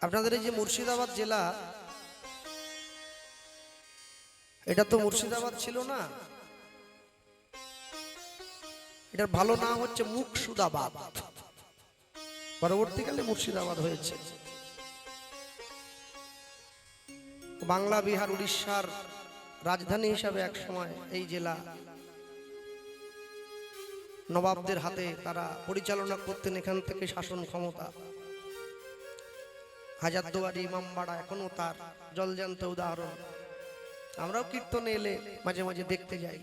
আপনাদের এই যে মুর্শিদাবাদ জেলা, এটা তো মুর্শিদাবাদ ছিল না, এটার ভালো নাম হচ্ছে মুকসুদাবাদ, পরবর্তীকালে মুর্শিদাবাদ হয়েছে। বাংলা, বিহার, উড়িষ্যার রাজধানী হিসাবে এক সময় এই জেলা নবাবদের হাতে তারা পরিচালনা করতেন। এখান থেকে শাসন ক্ষমতা, হাজারদুয়ারি, ইমামবাড়া এখনো তার জলজান্ত উদাহরণ। আমরাও কীর্তনে এলে মাঝে মাঝে দেখতে যাই।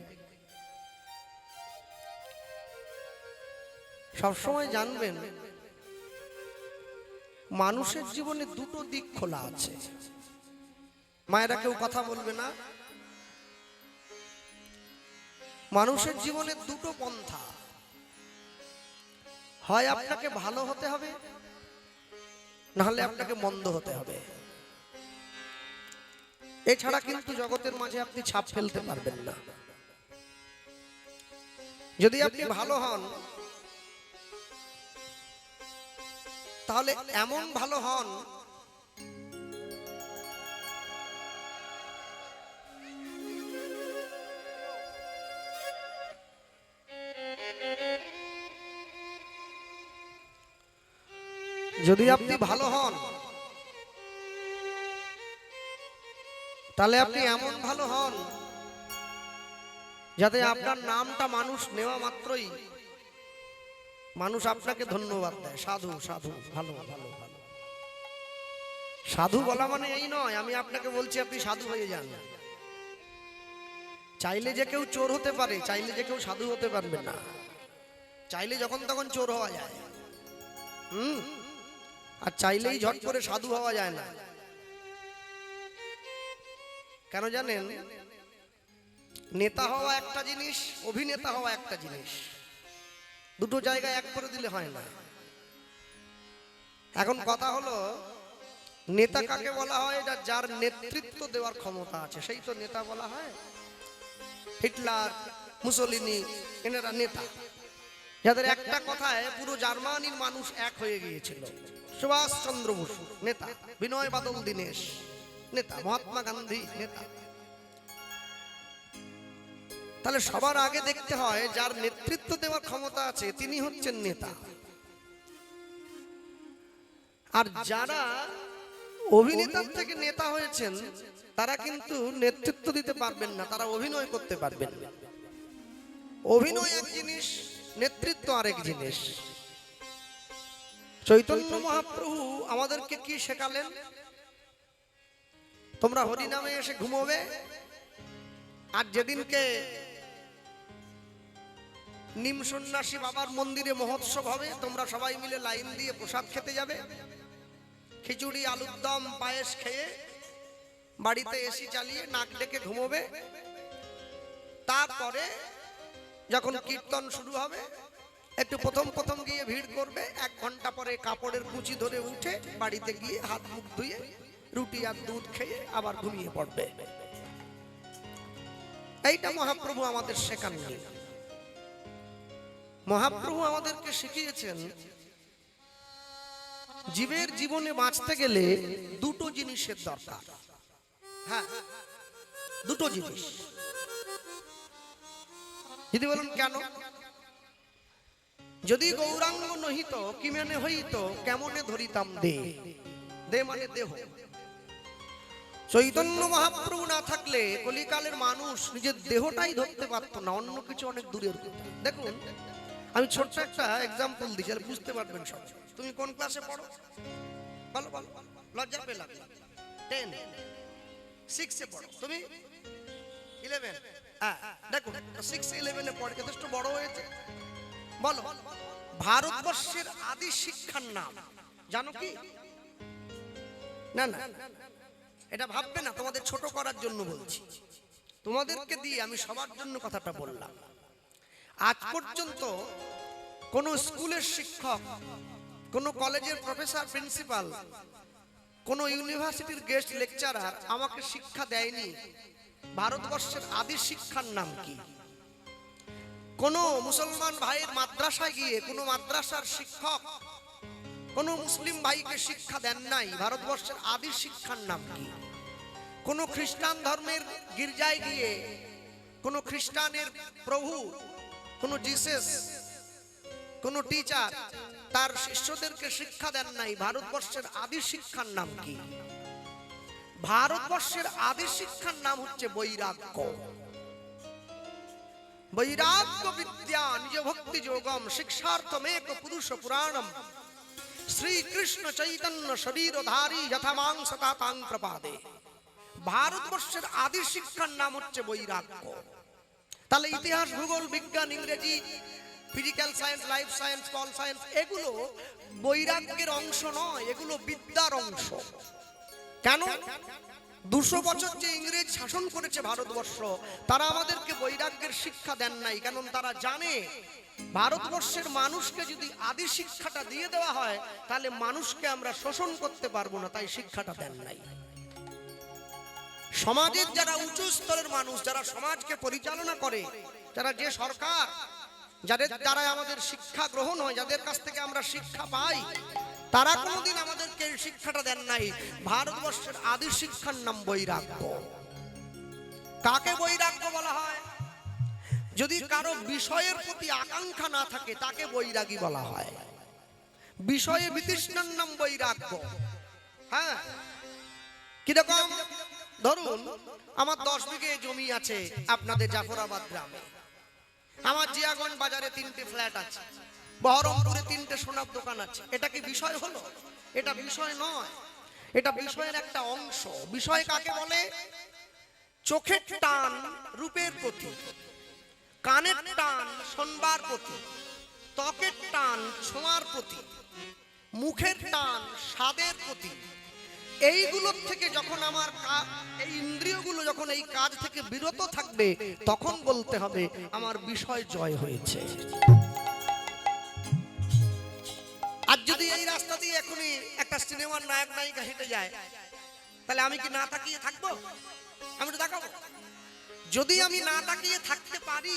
সবসময় জানবেন, মানুষের জীবনে দুটো দিক খোলা আছে। মায়েরা কেউ কথা বলবে না। মানুষের জীবনে দুটো পন্থা, হয় আপনাকে ভালো হতে হবে, নাহলে আপনাকে মন্দ হতে হবে। এছাড়া কিন্তু জগতের মাঝে আপনি ছাপ ফেলতে পারবেন না। যদি আপনি ভালো হন, তাহলে এমন ভালো হন যদি আপনি ভালো হন, তাহলে আপনি এমন ভালো হন যাতে আপনার নামটা মানুষ নেওয়া মাত্রই মানুষ আপনাকে ধন্যবাদ দেয়। সাধু সাধু, ভালো ভালো ভালো। সাধু বলা মানে এই নয় আমি আপনাকে বলছি আপনি সাধু হয়ে যান। চাইলে যে কেউ চোর হতে পারে, চাইলে যে কেউ সাধু হতে পারবে না। চাইলে যখন তখন চোর হওয়া যায়, আর চাইলেই ঝট করে সাধু হওয়া যায় না। কেন জানেন? নেতা হওয়া একটা জিনিস, অভিনেতা হওয়া একটা জিনিস। দুটো জায়গায় এক করে দিলে হয় না। এখন কথা হলো, নেতা কাকে বলা হয়? যার নেতৃত্ব দেওয়ার ক্ষমতা আছে, সেই তো নেতা বলা হয়। হিটলার, মুসোলিনি, এনারা নেতা, যাদের একটা কথায় পুরো জার্মানির মানুষ এক হয়ে গিয়েছিল। সুভাষ চন্দ্র বসু নেতা, বিনয় বাদল দীনেশ নেতা, মহাত্মা গান্ধী নেতা। তাহলে সবার আগে দেখতে হয় যার নেতৃত্ব দেওয়ার ক্ষমতা আছে তিনি হচ্ছেন নেতা। আর যারা অভিনেতার থেকে নেতা হয়েছেন তারা কিন্তু নেতৃত্ব দিতে পারবেন না, তারা অভিনয় করতে পারবেন। অভিনয় এক জিনিস, নেতৃত্ব আরেক জিনিস। চৈতন্য মহাপ্রভু আমাদেরকে কি শেখালেন? তোমরা হরিনামে এসে ঘুমোবে, আর যেদিনকে নিম সন্ন্যাসী বাবার মন্দিরে মহোৎসব হবে, তোমরা সবাই মিলে লাইন দিয়ে প্রসাদ খেতে যাবে। খিচুড়ি, আলুর দম, পায়েস খেয়ে বাড়িতে এসি চালিয়ে নাক ডেকে ঘুমোবে। তারপরে যখন কীর্তন শুরু হবে, একটু প্রথম প্রথম গিয়ে ভিড় করবে। 1 ঘন্টা পরে কাপড়ের কুচি ধরে উঠে বাড়িতে গিয়ে হাত মুখ ধুয়ে রুটি আর দুধ খেয়ে আবার ঘুমিয়ে পড়বে। এইটা মহাপ্রভু আমাদের শেখাননি। মহাপ্রভু আমাদেরকে শিখিয়েছেন জীবের জীবনে বাঁচতে গেলে দুটো জিনিসের দরকার। হ্যাঁ, দুটো জিনিস। যদি বলেন কেন? যদি গৌরাঙ্গ নহিত কি মানে হইত, কেমনে ধরিতাম দে। দে মানে দেহ। চৈতন্য মহাপ্রভু না থাকলে কলিকালের মানুষ নিজের দেহটাই ধরতে পারতো না, অন্য কিছু অনেক দূরের কথা। দেখুন, আমি ছোট্ট একটা এক্সাম্পল দিচ্ছি, আর বুঝতে পারবেন সব। তুমি কোন ক্লাসে পড়ো? বলো বলো, লজ্জা পেলাম। 10, 6 পড়ো। তুমি 11। হ্যাঁ, দেখুন 6, 11 পড়ে, যথেষ্ট বড় হয়েছে। বলো, ভারতবর্ষের আদি শিক্ষার নাম জানো কি? না না, এটা ভাববে না, তোমাদের ছোট করার জন্য বলছি। তোমাদেরকে দিয়ে আমি সবার জন্য কথাটা বললাম। আজ পর্যন্ত কোন স্কুলের শিক্ষক, কোন কলেজের প্রফেসর, প্রিন্সিপাল, কোন ইউনিভার্সিটির গেস্ট লেকচারার আমাকে শিক্ষা দেয়নি ভারতবর্ষের আদি শিক্ষার নাম কি। কোন মুসলমান ভাইয়ের মাদ্রাসায় গিয়ে কোন মাদ্রাসার শিক্ষক কোন মুসলিম ভাইকে শিক্ষা দেন নাই ভারতবর্ষের আদি শিক্ষার নাম কি। কোন খ্রিস্টান ধর্মের গির্জায় গিয়ে কোন খ্রিস্টানের প্রভু, কোন জিসাস, কোন টিচার তার শিষ্যদেরকে শিক্ষা দেন নাই ভারতবর্ষের আদি শিক্ষার নাম কি। ভারতবর্ষের আদি শিক্ষার নাম হচ্ছে বৈরাগ্য। বৈরাগ্য বিদ্যা নিজ ভক্তি যোগম শিক্ষার্থমেক পুরুষ পুরাণম শ্রীকৃষ্ণ চৈতন্য শরীরধারী যথামাং সতাতাং প্রপাদে। ভারতবর্ষের আদি শিক্ষার নাম হচ্ছে বৈরাগ্য। তাহলে ইতিহাস, ভূগোল, বিজ্ঞান, ইংরেজি, physical science, life science, pol science এগুলো বৈরাগ্যের অংশ নয়, এগুলো বিদ্যার অংশ। কেন? 200 বছর যে ইংরেজ শাসন করেছে ভারতবর্ষ, তারা আমাদেরকে বৈরাগ্যের শিক্ষা দেন নাই। কারণ তারা জানে ভারতবর্ষের মানুষকে যদি আদি শিক্ষাটা দিয়ে দেওয়া হয় তাহলে মানুষকে আমরা শোষণ করতে পারবো না, তাই শিক্ষাটা দেন নাই। সমাজের যারা উঁচু স্তরের মানুষ, যারা সমাজকে পরিচালনা করে, যারা যে সরকার, যাদের দ্বারা আমাদের শিক্ষা গ্রহণ হয়, যাদের কাছ থেকে আমরা শিক্ষা পাই, তারা কোনোদিন আমাদেরকে শিক্ষাটা দেন নাই। ভারতবর্ষের আদি শিক্ষার নাম বৈরাগ্য। কাকে বৈরাগ্য বলা হয়? যদি কারো বিষয়ের প্রতি আকাঙ্ক্ষা না থাকে তাকে বৈরাগী বলা হয়। বিষয়ে বিতৃষ্ণার নাম বৈরাগ্য। হ্যাঁ, কিরকম? ধরুন আমার 10 বিঘে জমি আছে আপনাদের জাফরাবাদ গ্রামে, আমার জিয়াগঞ্জ বাজারে 3টে ফ্ল্যাট আছে, বহরমপুরে 3টে সোনার দোকান আছে। এটা কি বিষয় হলো? এটা বিষয় নয়, এটা বিষয়ের একটা অংশ। বিষয় কাকে বলে? চোখের টান রূপের প্রতি, কানের টান শোনবার প্রতি, ত্বকের টান ছোঁয়ার প্রতি, মুখের টান স্বাদের প্রতি। এইগুলোর থেকে যখন আমার এই ইন্দ্রিয়গুলো যখন এই কাজ থেকে বিরত থাকবে তখন বলতে হবে আমার বিষয় জয় হয়েছে। আর যদি এই রাস্তা দিয়ে এখনই একটা সিনেমার নায়ক নায়িকা হেঁটে যায় তাহলে আমি কি না তাকিয়ে থাকবো? আমি তো দেখাবো। যদি আমি না তাকিয়ে থাকতে পারি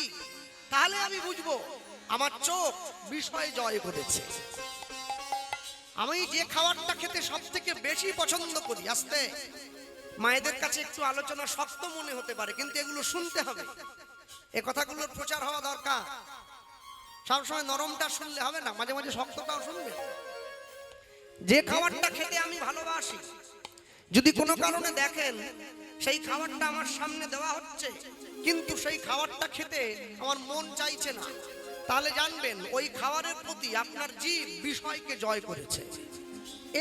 তাহলে আমি বুঝবো আমার চোখ বিষয় জয় করেছে। আমি যে খাবারটা খেতে সব থেকে বেশি পছন্দ করি, আস্তে মায়েদের কাছে একটু আলোচনা শক্ত মনে হতে পারে, কিন্তু এগুলো শুনতে হবে, এ কথাগুলোর প্রচার হওয়া দরকার। সবসময় নরমটা শুনলে হবে না, মাঝে মাঝে শক্তটাও শুনবে। যে খাবারটা খেতে আমি ভালোবাসি, যদি কোনো কারণে দেখেন সেই খাবারটা আমার সামনে দেওয়া হচ্ছে কিন্তু সেই খাবারটা খেতে আমার মন চাইছে না, তাহলে জানবেন ওই খাবারের প্রতি আপনার জীব বিষয়কে জয় করেছে।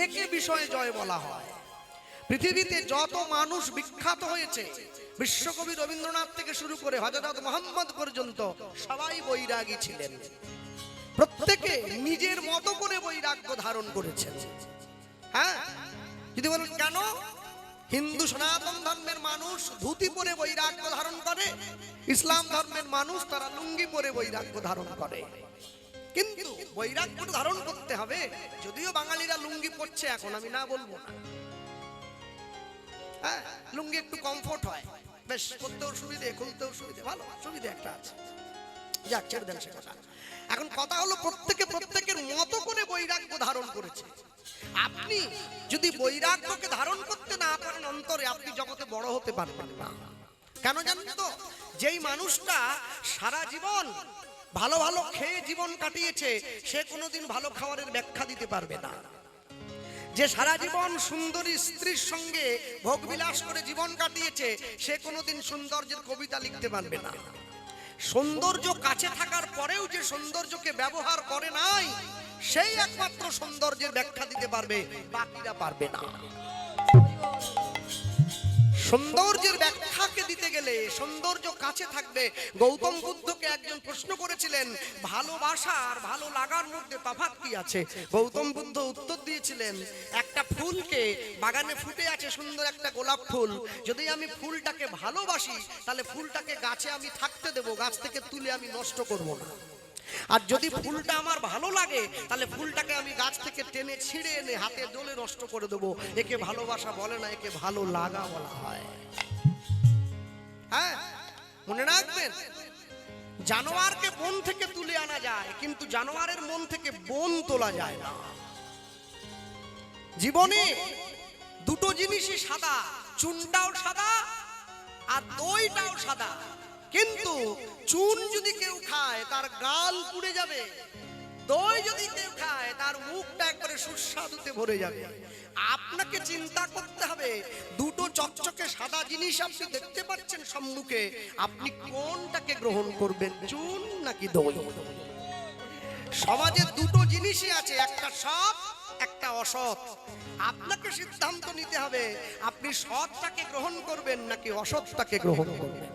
একে বিষয় জয় বলা হয়। পৃথিবীতে যত মানুষ বিখ্যাত হয়েছে, বিশ্বকবি রবীন্দ্রনাথ থেকে শুরু করে হযরত মুহাম্মদ পর্যন্ত, সবাই বৈরাগী ছিলেন। প্রত্যেকে নিজের মতো করে বৈরাগ্য ধারণ করেছেন। হ্যাঁ, যদি বলেন কেন? হিন্দু সনাতন ধর্মের মানুষ ধুতি পরে বৈরাগ্য ধারণ করে, ইসলাম ধর্মের মানুষ তারা লুঙ্গি পরে বৈরাগ্য ধারণ করে। কিন্তু বৈরাগ্য ধারণ করতে হবে। যদিও বাঙালিরা লুঙ্গি পরছে এখন, আমি না বলবো না। হ্যাঁ, লুঙ্গি একটু কমফোর্ট হয়, বেশ করতেও সুবিধে, খুলতেও সুবিধে, ভালো সুবিধে একটা আছে। যাক, ছেড়ে দেন সে কথা। এখন কথা হলো প্রত্যেকে প্রত্যেকের মতো করে বৈরাগ্য ধারণ করেছে। আপনি যদি বৈরাগ্যকে ধারণ করতে না পারেন অন্তরে, আপনি জগতে বড় হতে পারবেন না। কেন জানেন তো? যেই মানুষটা সারা জীবন ভালো ভালো খেয়ে জীবন কাটিয়েছে সে কোনোদিন ভালো খাবারের ব্যাখ্যা দিতে পারবে না। যে সারা জীবন সুন্দরী স্ত্রীর সঙ্গে ভোগবিলাস করে জীবন কাটিয়েছে সে কোনোদিন সৌন্দর্যের কবিতা লিখতে পারবে না। সৌন্দর্য কাছে থাকার পরেও যে সৌন্দর্যকে ব্যবহার করে নাই সেই একমাত্র সৌন্দর্যের ব্যাখ্যা দিতে পারবে, বাকিরা পারবে না। সৌন্দর্যের ব্যাখ্যাকে দিতে গেলে সৌন্দর্য কাছে থাকবে। গৌতম বুদ্ধকে একজন প্রশ্ন করেছিলেন ভালোবাসা আর ভালো লাগার মধ্যে তফাৎ কি আছে? গৌতম বুদ্ধ উত্তর দিয়েছিলেন, একটা ফুলকে বাগানে ফুটে আছে সুন্দর একটা গোলাপ ফুল, যদি আমি ফুলটাকে ভালোবাসি তাহলে ফুলটাকে গাছে আমি থাকতে দেব, গাছ থেকে তুলে আমি নষ্ট করব না। আর যদি ফুলটা আমার ভালো লাগে তাহলে ফুলটাকে আমি গাছ থেকে টেনে ছিঁড়ে এনে হাতে দোলে নষ্ট করে দেবো। একে ভালোবাসা বলে না, একে ভালো লাগা বলা হয়। হ্যাঁ, মনে রাখবেন, জানোয়ারকে বন থেকে তুলে আনা যায় কিন্তু জানোয়ারের মন থেকে বন তোলা যায় না। জীবনে দুটো জিনিসই সাদা, চুনটাও সাদা আর দইটাও সাদা। কিন্তু চুন যদি কেউ খায় তার গাল পুড়ে যাবে, দই যদি কেউ খায় তার মুখটা একবারে সুস্বাদুতে ভরে যাবে। আপনাকে চিন্তা করতে হবে, দুটো চকচকে সাদা জিনিস আপনি দেখতে পাচ্ছেন সম্মুখে, আপনি কোনটাকে গ্রহণ করবেন, চুন নাকি দই? সমাজে দুটো জিনিসই আছে, একটা সৎ একটা অসৎ। আপনাকে সিদ্ধান্ত নিতে হবে আপনি সৎটাকে গ্রহণ করবেন নাকি অসৎটাকে গ্রহণ করবেন।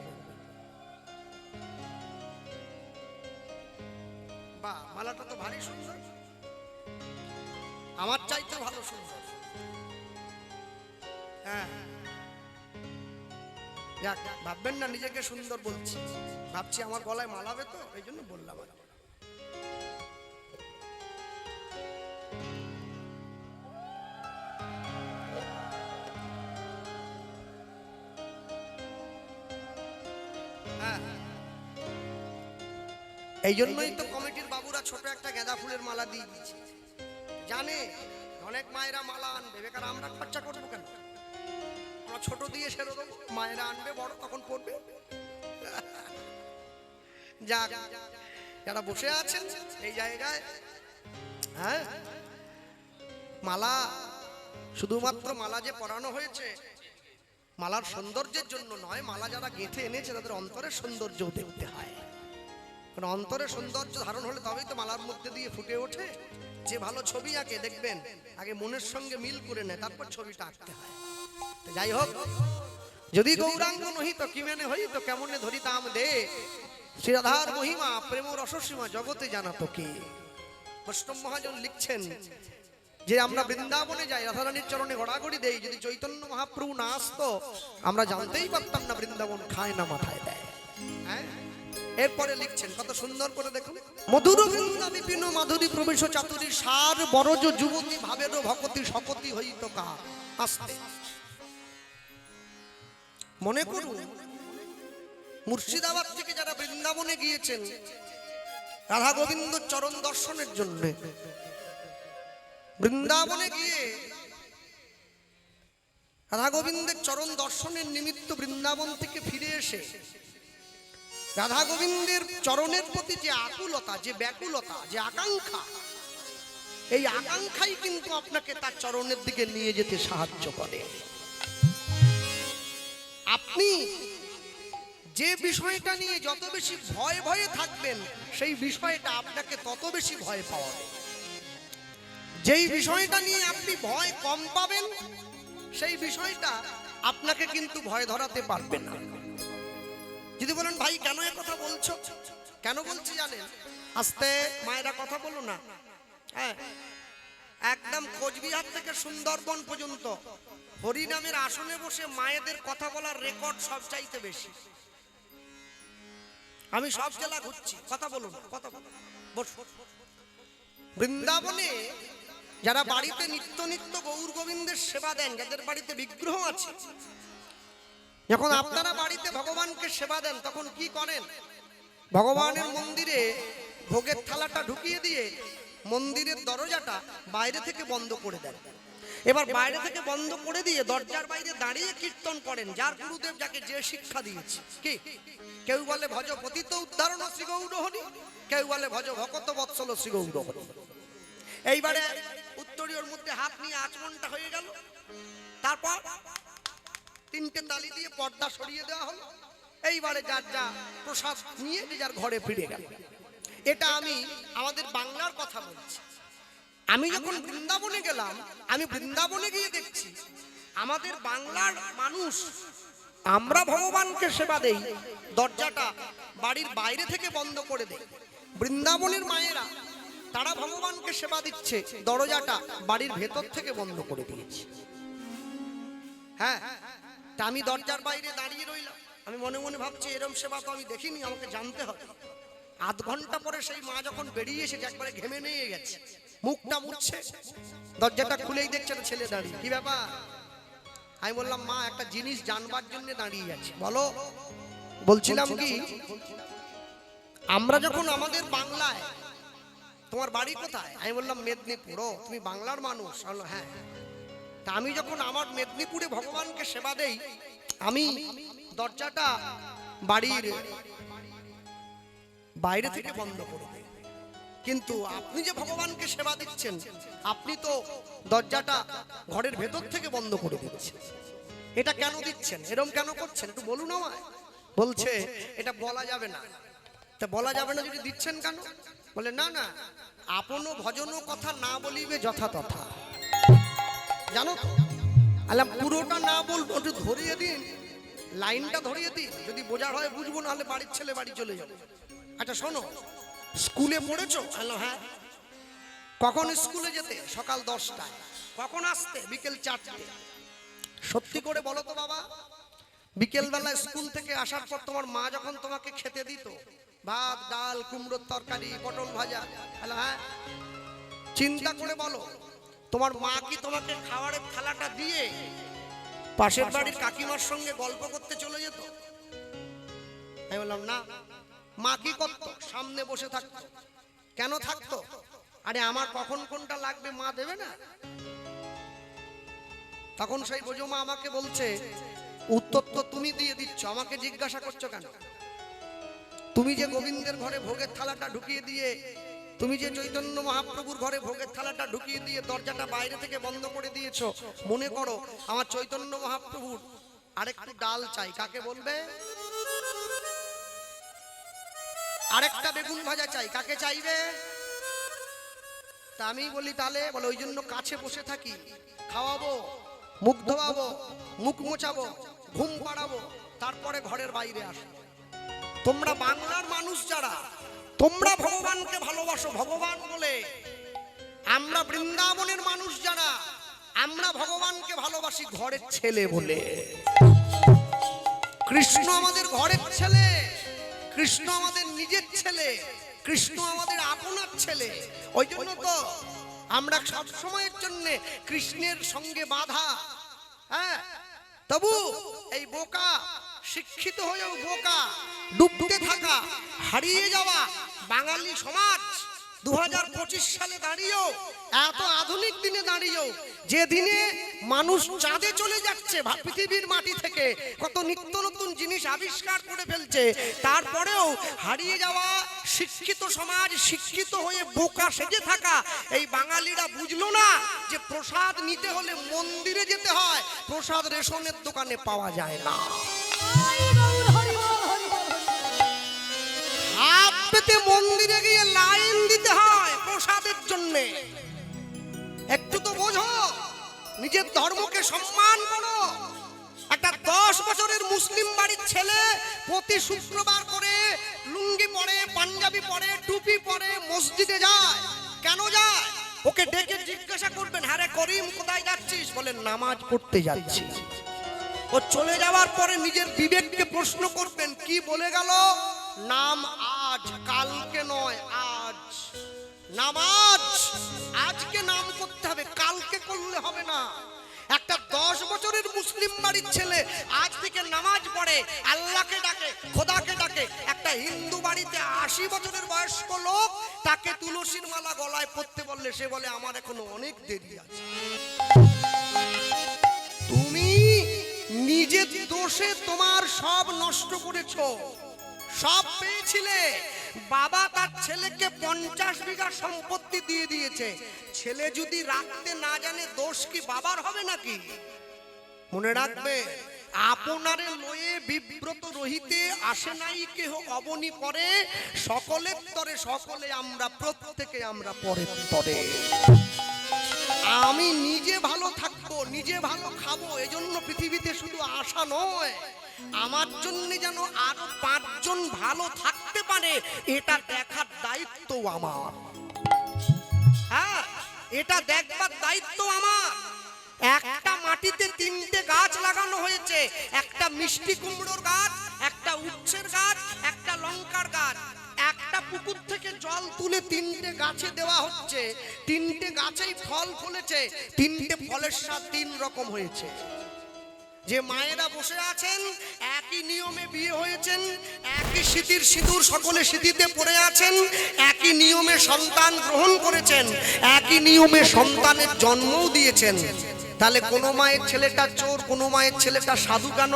বাহ, মালাটা তো ভারী সুন্দর, আমার চাইতে ভালো সুন্দর। হ্যাঁ, যাক, ভাববেন না নিজেকে সুন্দর বলছি, ভাবছি আমার গলায় মালাবে তো, এই জন্য বললাম। এই জন্যই তো কমিটির বাবুরা ছোট একটা গাঁদা ফুলের মালা দিয়ে দিচ্ছে, জানে অনেক মায়েরা মালা আনবে, বেকার আমরা খরচা করবো কেন? আমরা ছোট দিয়ে সেরে দেবো, মায়েরা আনবে বড়, তখন পড়বে। যাক, যারা বসে আছেন এই জায়গায়, হ্যাঁ, মালা শুধুমাত্র মালা যে পরানো হয়েছে মালার সৌন্দর্যের জন্য নয়, মালা যারা গেঁথে এনেছে তাদের অন্তরের সৌন্দর্য দেখতে হয়। কারণ অন্তরের সৌন্দর্য ধারণ হলে তবেই তো মালার মধ্যে দিয়ে ফুটে ওঠে। যে ভালো ছবি আঁকে দেখবেন আগে মনের সঙ্গে মিল করে নেয়, তারপর ছবিটা আঁকতে হয়। যাই হোক, যদি গৌরাঙ্গ নহিত কি মানে হইত, কেমনে ধরিতাম দে শ্রী রাধার মহিমা প্রেম রসসীমা জগতে জানাতো কে। বৈষ্ণব মহাজন লিখছেন যে আমরা বৃন্দাবনে যাই, রাধারানীর চরণে গড়াগড়ি দেই, যদি চৈতন্য মহাপ্রভু না আসতো আমরা জানতেই পারতাম না বৃন্দাবন খায় না মাথায় দেয়। হ্যাঁ, এরপরে লিখছেন কত সুন্দর করে দেখুন, মধুর বৃন্দা বিপিন মাধুরী প্রবেশ চাতুরী সার বরজ যুবতী ভাবের ভকতি শকতি হইত কা আসতে। মনে করুন মুর্শিদাবাদ থেকে যারা বৃন্দাবনে গিয়েছেন রাধা গোবিন্দ চরণ দর্শনের জন্য, বৃন্দাবনে গিয়ে রাধা গোবিন্দের চরণ দর্শনের নিমিত্ত বৃন্দাবন থেকে ফিরে এসে রাধা গোবিন্দের চরণের প্রতি যে আকুলতা, যে ব্যাকুলতা, যে আকাঙ্ক্ষা, এই আকাঙ্ক্ষাই কিন্তু আপনাকে তার চরণের দিকে নিয়ে যেতে সাহায্য করে। আপনি যে বিষয়টা নিয়ে যত বেশি ভয়ে ভয়ে থাকবেন সেই বিষয়টা আপনাকে তত বেশি ভয় পাওয়াবে। যেই বিষয়টা নিয়ে আপনি ভয় কম পাবেন সেই বিষয়টা আপনাকে কিন্তু ভয় ধরাতে পারবে না। যদি বলেন ভাই কেন এ কথা বলছো, কেন বলছি জানেন? আস্তে মায়েরা কথা বলো না। হ্যাঁ, একদম কোচবিহার থেকে সুন্দরবন পর্যন্ত হরিনামের আসনে বসে মায়েদের কথা বলার রেকর্ড সব চাইতে বেশি। আমি সব জেলা ঘুরছি, কথা বলুন, কথা বলুন। বৃন্দাবনে যারা বাড়িতে নিত্য নিত্য গৌর গোবিন্দের সেবা দেন, যাদের বাড়িতে বিগ্রহ আছে, যখন আপনারা বাড়িতে ভগবানকে সেবা দেন তখন কি করেন? ভগবানের মন্দিরে ভোগের থালাটা ঢুকিয়ে দিয়ে মন্দিরের দরজাটা বাইরে থেকে বন্ধ করে দেন। এবার বাইরে থেকে বন্ধ করে দিয়ে দরজার বাইরে দাঁড়িয়ে কীর্তন করেন, যার গুরুদেব যাকে যে শিক্ষা দিয়েছে। কি কেউ বলে ভজ পতিত উদ্ধারণ শ্রী গৌর হরি, কেউ বলে ভজ ভকত বৎসল শ্রী গৌর হরি। এইবারে উত্তরীয়র মধ্যে হাত নিয়ে আচমনটা হয়ে গেল, তারপর তিনটে তালি দিয়ে পর্দা সরিয়ে দেওয়া হলো। এইবারে যার যা প্রসাদ নিয়ে যার ঘরে ফিরে গেল। এটা আমি আমাদের বাংলার কথা বলছি। আমি যখন বৃন্দাবনে গেলাম, আমি বৃন্দাবনে গিয়ে দেখছি আমাদের বাংলার মানুষ, আমরা ভগবানকে সেবা দেই, দরজাটা বাড়ির বাইরে থেকে বন্ধ করে দেই। বৃন্দাবনের মায়েরা তারা ভগবানকে সেবা দিচ্ছে, দরজাটা বাড়ির ভেতর থেকে বন্ধ করে দিয়েছে। হ্যাঁ, তা আমি দরজার বাইরে দাঁড়িয়ে রইলাম, আমি মনে মনে ভাবছি এরম সেবা তো আমি দেখিনি, আমাকে জানতে হবে। আধ ঘন্টা পরে সেই মা যখন বেরিয়ে এসেছে একবারে ঘেমে নিয়ে গেছে, মুখটা মুছছে, দরজাটা খুলেই দেখছে না ছেলে দাঁড়িয়ে। কি ব্যাপার? আমি বললাম মা একটা জিনিস জানবার জন্য দাঁড়িয়ে আছে। বলো। বলছিলাম কি, আমরা যখন আমাদের বাংলায়, তোমার বাড়ি কোথায়? আমি বললাম মেদিনীপুর। তুমি বাংলার মানুষ? হ্যাঁ। তা আমি যখন আমার মেদিনীপুরে ভগবানকে সেবা দেই, আমি দরজাটা বাড়ির বাইরে থেকে বন্ধ করে দিই। কিন্তু আপনি যে ভগবানকে সেবা দিচ্ছেন, আপনি তো দরজাটা ঘরের ভেতর থেকে বন্ধ করে দিচ্ছেন। এটা কেন দিচ্ছেন? এরকম কেন করছেন? একটু বলুন আমায়। বলছে এটা বলা যাবে না। তা বলা যাবে না যদি দিচ্ছেন কেন? বলে না না, আপনো ভজন কথা না বলিবে যথা তথা। জানো তো, আলাম পুরোটা না বলবো, একটু ধরিয়ে দিন, লাইনটা ধরিয়ে দিন, যদি বোঝার হয় বুঝবো, নাহলে বাড়ির ছেলে বাড়ি চলে যাবে। আচ্ছা শোনো, স্কুলে পড়েছো? হ্যাঁ। কখন স্কুলে যেতে? সকাল 10টায়। কখন আসতে? বিকেল 4টে। সত্যি করে বলো তো বাবা, বিকেল বেলা স্কুল থেকে আসার পর তোমার মা যখন তোমাকে খেতে দিত, ভাত ডাল কুমড়োর তরকারি পটল ভাজা, হ্যাঁ, চিন্তা করে বলো, তোমার মা কি তোমাকে খাবারের থালাটা দিয়ে পাশের বাড়ির কাকিমার সঙ্গে গল্প করতে চলে যেত? আমি বললাম না। মা কি করত? সামনে বসে থাকতো। কেন থাকতো? আরে আমার কখন কোনটা লাগবে মা দেবে না? তখন সেই বোঝো মা আমাকে বলছে, উত্তর তো তুমি দিয়ে দিচ্ছ, আমাকে জিজ্ঞাসা করছো কেন? তুমি যে গোবিন্দের ঘরে ভোগের থালাটা ঢুকিয়ে দিয়ে, তুমি যে চৈতন্য মহাপ্রভুর ঘরে ভোগের থালাটা ঢুকিয়ে দিয়ে দরজাটা বাইরে থেকে বন্ধ করে দিয়েছো, মনে করো আমার চৈতন্য মহাপ্রভুর আরেকটু ডাল চাই, কাকে বলবে? আরেকটা বেগুন ভাজা চাই, কাকে চাইবে? তা আমি বলি তাহলে, বলে ওই জন্য কাছে বসে থাকি, খাওয়াবো, মুখ ধোয়াবো, মুখ মোছাবো, ঘুম পাড়াবো, তারপরে ঘরের বাইরে আসবো। তোমরা বাংলার মানুষ যারা, তোমরা ভগবানকে ভালোবাসো ভগবান বলে। আমরা বৃন্দাবনের মানুষ যারা, আমরা ভগবানকে ভালোবাসি ঘরের ছেলে বলে। কৃষ্ণ আমাদের ঘরের ছেলে, কৃষ্ণ আমাদের নিজের ছেলে, কৃষ্ণ আমাদের আপনার ছেলে। ওই জন্য তো আমরা সব সময়ের জন্য কৃষ্ণের সঙ্গে বাঁধা। হ্যাঁ, তবু এই বোকা, শিক্ষিত হয়েও বোকা, ডুবতে থাকা, হারিয়ে যাওয়া বাঙালি সমাজ 2025 সালে দাঁড়িয়েও, এত আধুনিক দিনে দাঁড়িয়েও, যে দিনে মানুষ চাঁদে চলে যাচ্ছে, পৃথিবীর মাটি থেকে কত নিত্য নতুন জিনিস আবিষ্কার করে ফেলছে, তারপরেও হারিয়ে যাওয়া শিক্ষিত সমাজ, শিক্ষিত হয়ে বোকা সেজে থাকা এই বাঙালিরা বুঝলো না যে প্রসাদ নিতে হলে মন্দিরে যেতে হয়, প্রসাদ রেশনের দোকানে পাওয়া যায় না। হাত পেতে মন্দিরে গিয়ে লাইন দিতে হয় প্রসাদের জন্য। একটু তো বোঝো, নিজের ধর্মকে সম্মান করো। একটা 10 বছরের মুসলিম বাড়ির ছেলে প্রতি শুক্রবার করে লুঙ্গি পরে, পাঞ্জাবি পরে, টুপি পরে মসজিদে যায়। কেন যায়? ওকে ডেকে জিজ্ঞাসা করবেন, হ্যাঁ রে করিম কোথায় যাচ্ছিস? বলে নামাজ পড়তে যাচ্ছি। ও চলে যাওয়ার পরে নিজের বিবেককে প্রশ্ন করবেন, কি বলে গেল? নাম আজ, কালকে নয়, আজ। নামাজ আজকে নাম করতে হবে, কালকে করলে হবে না। একটা 10 বছরের মুসলিম বাড়ির ছেলে আজ থেকে নামাজ পড়ে, আল্লাহকে ডাকে, খোদাকে ডাকে। একটা হিন্দু বাড়িতে 80 বছরের বয়স্ক লোক, তাকে তুলসীর মালা গলায় পড়তে বললে সে বলে আমার এখনো অনেক দেরি আছে। তুমি নিজের দোষে তোমার সব নষ্ট করেছো। সব পেয়েছিলে, বাবা তার ছেলেকে 50 বিঘা সম্পত্তি দিয়ে দিয়েছে। ছেলে যদি রাখতে না জানে, দোষ কি বাবার হবে নাকি? মনে রাখবে, আপনারে লয়ে বিব্রত রহিতে আসে নাই কেহ অবনি করে, সকলের তরে সকলে আমরা, প্রত্যেকে আমরা পরের তরে। আমি নিজে ভালো থাকবো, নিজে ভালো খাবো, এজন্য পৃথিবীতে শুধু আশা নয়, আমার জন্য যেন আরো 5 জন ভালো থাকতে পারে, এটা দেখার দায়িত্ব আমার। হ্যাঁ, এটা দেখবার দায়িত্ব আমার। একটা মাটিতে 3টে গাছ লাগানো হয়েছে, একটা মিষ্টি কুমড়োর গাছ, একটা উচ্ছের গাছ, একটা লঙ্কার গাছ। একটা পুকুর থেকে জল তুলে 3টে গাছে দেওয়া হচ্ছে, 3টে গাছেই ফল ফলেছে, 3টে ফলের স্বাদ 3 রকম হয়েছে। যে মায়েরা বসে আছেন, একই নিয়মে বিয়ে হয়েছেন, একই সিঁথির সিঁদুর সকলে সিঁথিতে পড়ে আছেন, একই নিয়মে সন্তান গ্রহণ করেছেন, একই নিয়মে সন্তানের জন্মও দিয়েছেন। তাহলে কোন মায়ের ছেলেটা চোর, কোন মায়ের ছেলেটা সাধু কেন?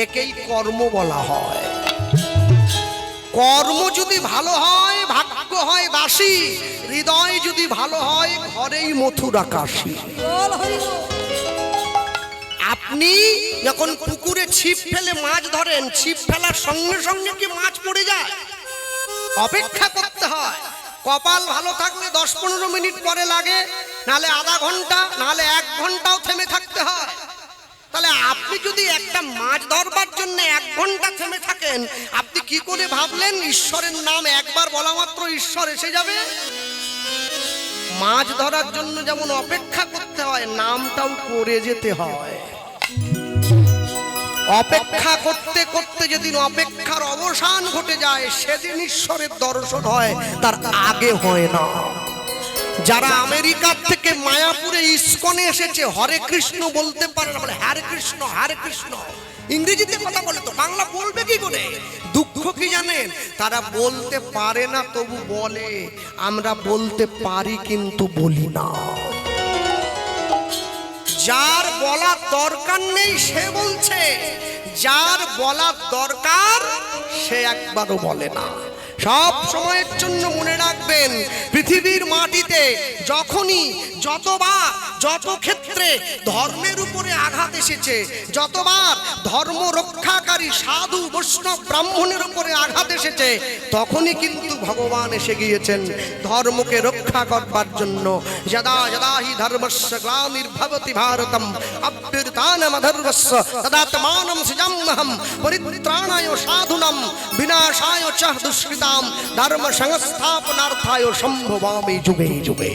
একেই কর্ম বলা হয়। কর্ম যদি ভালো হয় ভাগ্য হয় দাসী, হৃদয় যদি ভালো হয় ঘরেই মথুরা কাশী। আপনি যখন পুকুরে ছিপ ফেলে মাছ ধরেন, ছিপ ফেলার সঙ্গে সঙ্গে কি মাছ পড়ে যায়? অপেক্ষা করতে হয়। কপাল ভালো থাকলে 10-15 মিনিট পরে লাগে, নালে আধা ঘন্টা, নালে 1 ঘন্টাও থেমে থাকতে হয়। তাহলে আপনি যদি একটা মাছ ধরবার জন্য 1 ঘন্টা থেমে থাকেন, আপনি কি করে ভাবলেন ঈশ্বরের নাম একবার বলা মাত্র ঈশ্বর এসে যাবে? মাছ ধরার জন্য যেমন অপেক্ষা করতে হয়, নামটাও করে যেতে হয়। অপেক্ষা করতে করতে যেদিন অপেক্ষার অবসান ঘটে যায়, সেদিন ঈশ্বরের দর্শন হয়, তার আগে হয় না। যারা আমেরিকা থেকে মায়াপুরে ইস্কনে এসেছে, হরে কৃষ্ণ বলতে পারে না, বলে হরে কৃষ্ণ হরে কৃষ্ণ। ইংরেজিতে কথা বলে তো বাংলা বলবে কি করে? দুঃখ কি জানেন? তারা বলতে পারে না, তবু বলে। আমরা বলতে পারি কিন্তু বলি না। যার বলার দরকার নেই সে বলছে, যার বলার দরকার সে একবারও বলে না। সব সময়ের জন্য মনে রাখবেন, পৃথিবীর মাটিতে যখনই যতবার যত ক্ষেত্রে ধর্মের উপরে আঘাত এসেছে, যতবার ধর্ম রক্ষাকারী সাধু বৈষ্ণব ব্রাহ্মণের উপরে আঘাত এসেছে, তখনই কিন্তু ভগবান এসে গিয়েছেন ধর্মকে রক্ষা করবার জন্য। যদা যদা হি ধর্মস্য গ্লানির্ভবতি ভারতম অভ্যুত্থানমধর্মস্য তদাত্মানম সৃজাম্যহম পরিত্রাণায় সাধুনাম বিনাশায় চ দুষ্কৃতাম ধর্ম সংস্থাপনার্থায় সম্ভবামি যুগে যুগে।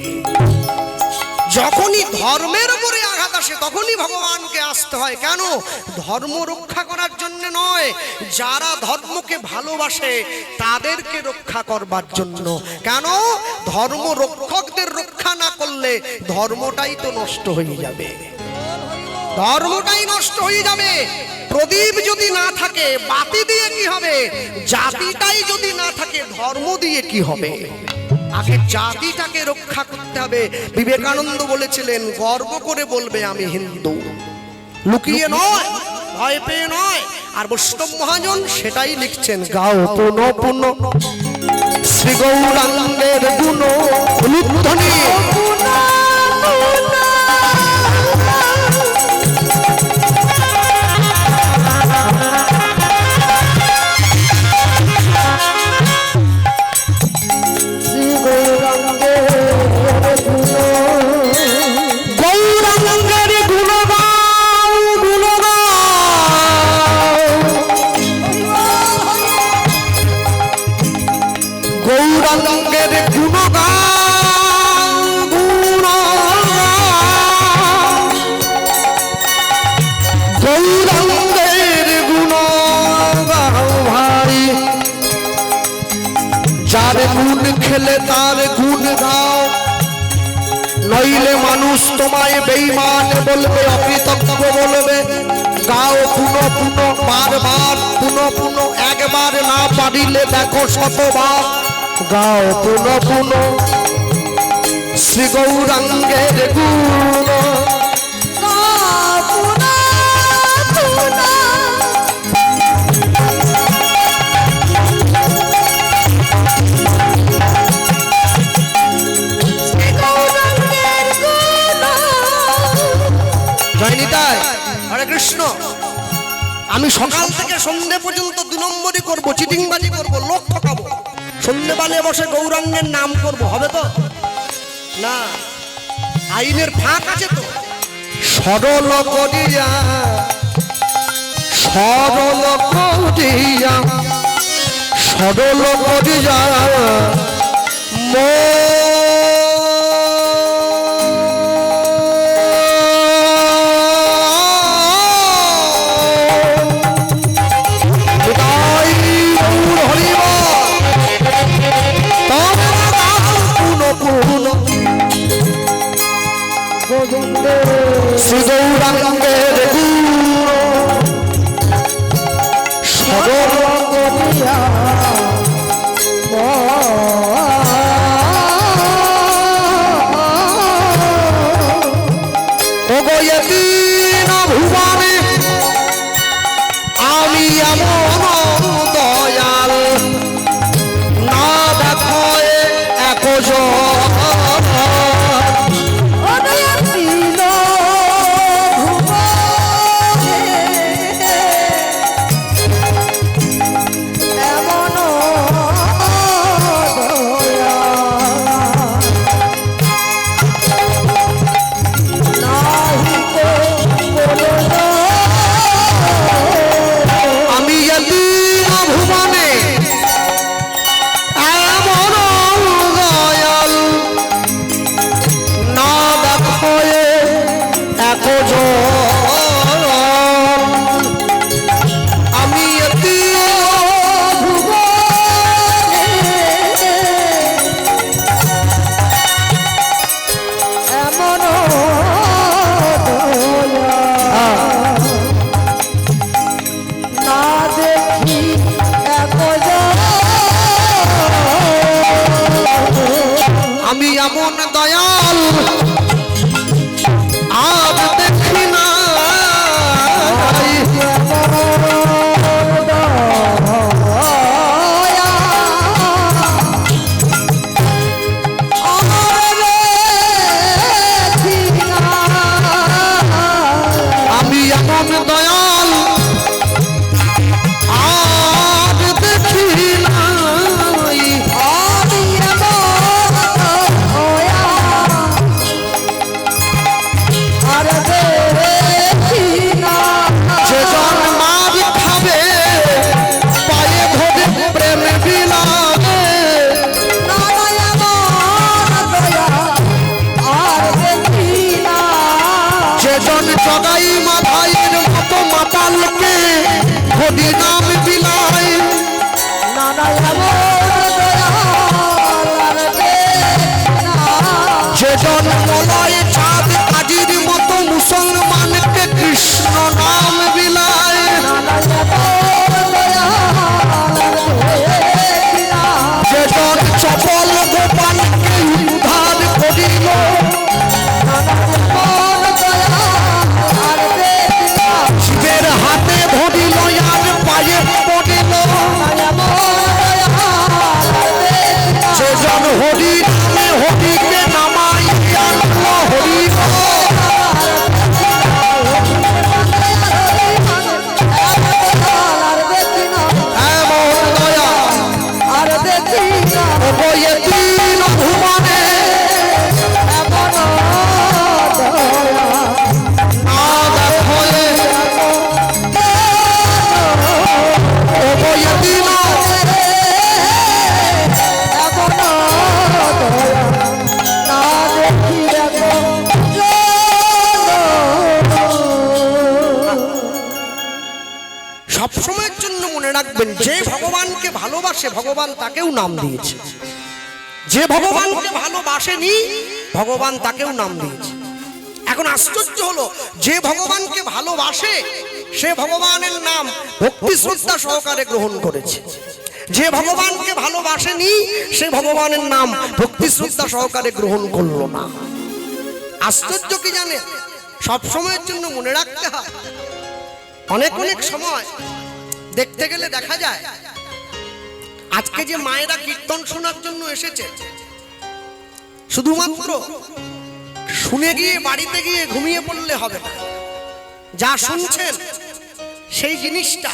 যখনই ধর্মের উপরে আঘাত আসে তখনই ভগবানকে আসতে হয়। কেন? ধর্ম রক্ষা করার জন্য নয়, যারা ধর্মকে ভালোবাসে তাদেরকে রক্ষা করবার জন্য। কেন? ধর্ম রক্ষকদের রক্ষা না করলে ধর্মটাই তো নষ্ট হয়ে যাবে, ধর্মটাই নষ্ট হয়ে যাবে। প্রদীপ যদি না থাকে বাতি দিয়ে কি হবে? জাতিটাই যদি না থাকে ধর্ম দিয়ে কি হবে? আগে জাতিটাকে রক্ষা করতে হবে। বিবেকানন্দ বলেছিলেন, গর্ব করে বলবে আমি হিন্দু, লুকিয়ে নয়, ভয় পেয়ে নয়। আর বৈষ্ণব মহাজন সেটাই লিখছেন, গাও পুন পুন শ্রী গৌরাঙ্গের গুণ উলুধ্বনি। যার গুণ খেলে তার গুণ গাও, নইলে মানুষ তোমায় বেঈমান বলবে, অকৃতজ্ঞ বলবে। গাও পুন পুন বারবার, পুন পুন একবার না পারিলে দেখো শতবার। গাও পুন পুন শ্রী গৌরাঙ্গের গুণ। হরে কৃষ্ণ। আমি সকাল থেকে সন্ধ্যে পর্যন্ত 2 নম্বরই করবো, চিটিংবাজি করবো, লোক ঠকাবো, সন্ধ্যেবেলায় বসে গৌরাঙ্গের নাম করবো, হবে তো না? আইনের ফাঁক আছে তো। সরল করিয়া সরল করিয়া সরল করিয়া শ্রী গৌরাঙ্গের গুণ সরল করিয়া আমি আমি এমন দয়াল আজ দেখি না আমি এমন দয়াল আজ দেখি না জগাই মাথায়ের মতো মাতালকে হরি নাম বিলায় যেজন মলয় চাঁদ কাজীর মতো মুসলমানকে কৃষ্ণ নাম বিলায় যেজন চপল গোপালকে উদ্ধার করিল শিবের হাতে ধরিল আর পায়ে পড়িল সেজন হরি নামে হরিকে নামাই আনল হরি এমন দয়া আর দেখি তিন ভুবনে সবসময়ের জন্য মনে রাখবেন, যে ভগবানকে ভালোবাসে ভগবান তাকেও নাম দিয়েছে, যে ভগবানকে ভালোবাসেনি ভগবান তাকেও নাম দিয়েছে। এখন আশ্চর্য হলো, যে ভগবানকে ভালোবাসে সে ভগবানের নাম ভক্তি শ্রদ্ধা সহকারে গ্রহণ করেছে, যে ভগবানকে ভালোবাসেনি সে ভগবানের নাম ভক্তি শ্রদ্ধা সহকারে গ্রহণ করলো না। আশ্চর্য কি জানে, সবসময়ের জন্য মনে রাখতে হয়। অনেক অনেক সময় দেখতে গেলে দেখা যায়, আজকে যে মায়েরা কীর্তন শোনার জন্য এসেছে, শুধুমাত্র শুনে গিয়ে বাড়িতে গিয়ে ঘুমিয়ে পড়লে হবে না। যা শুনছেন সেই জিনিসটা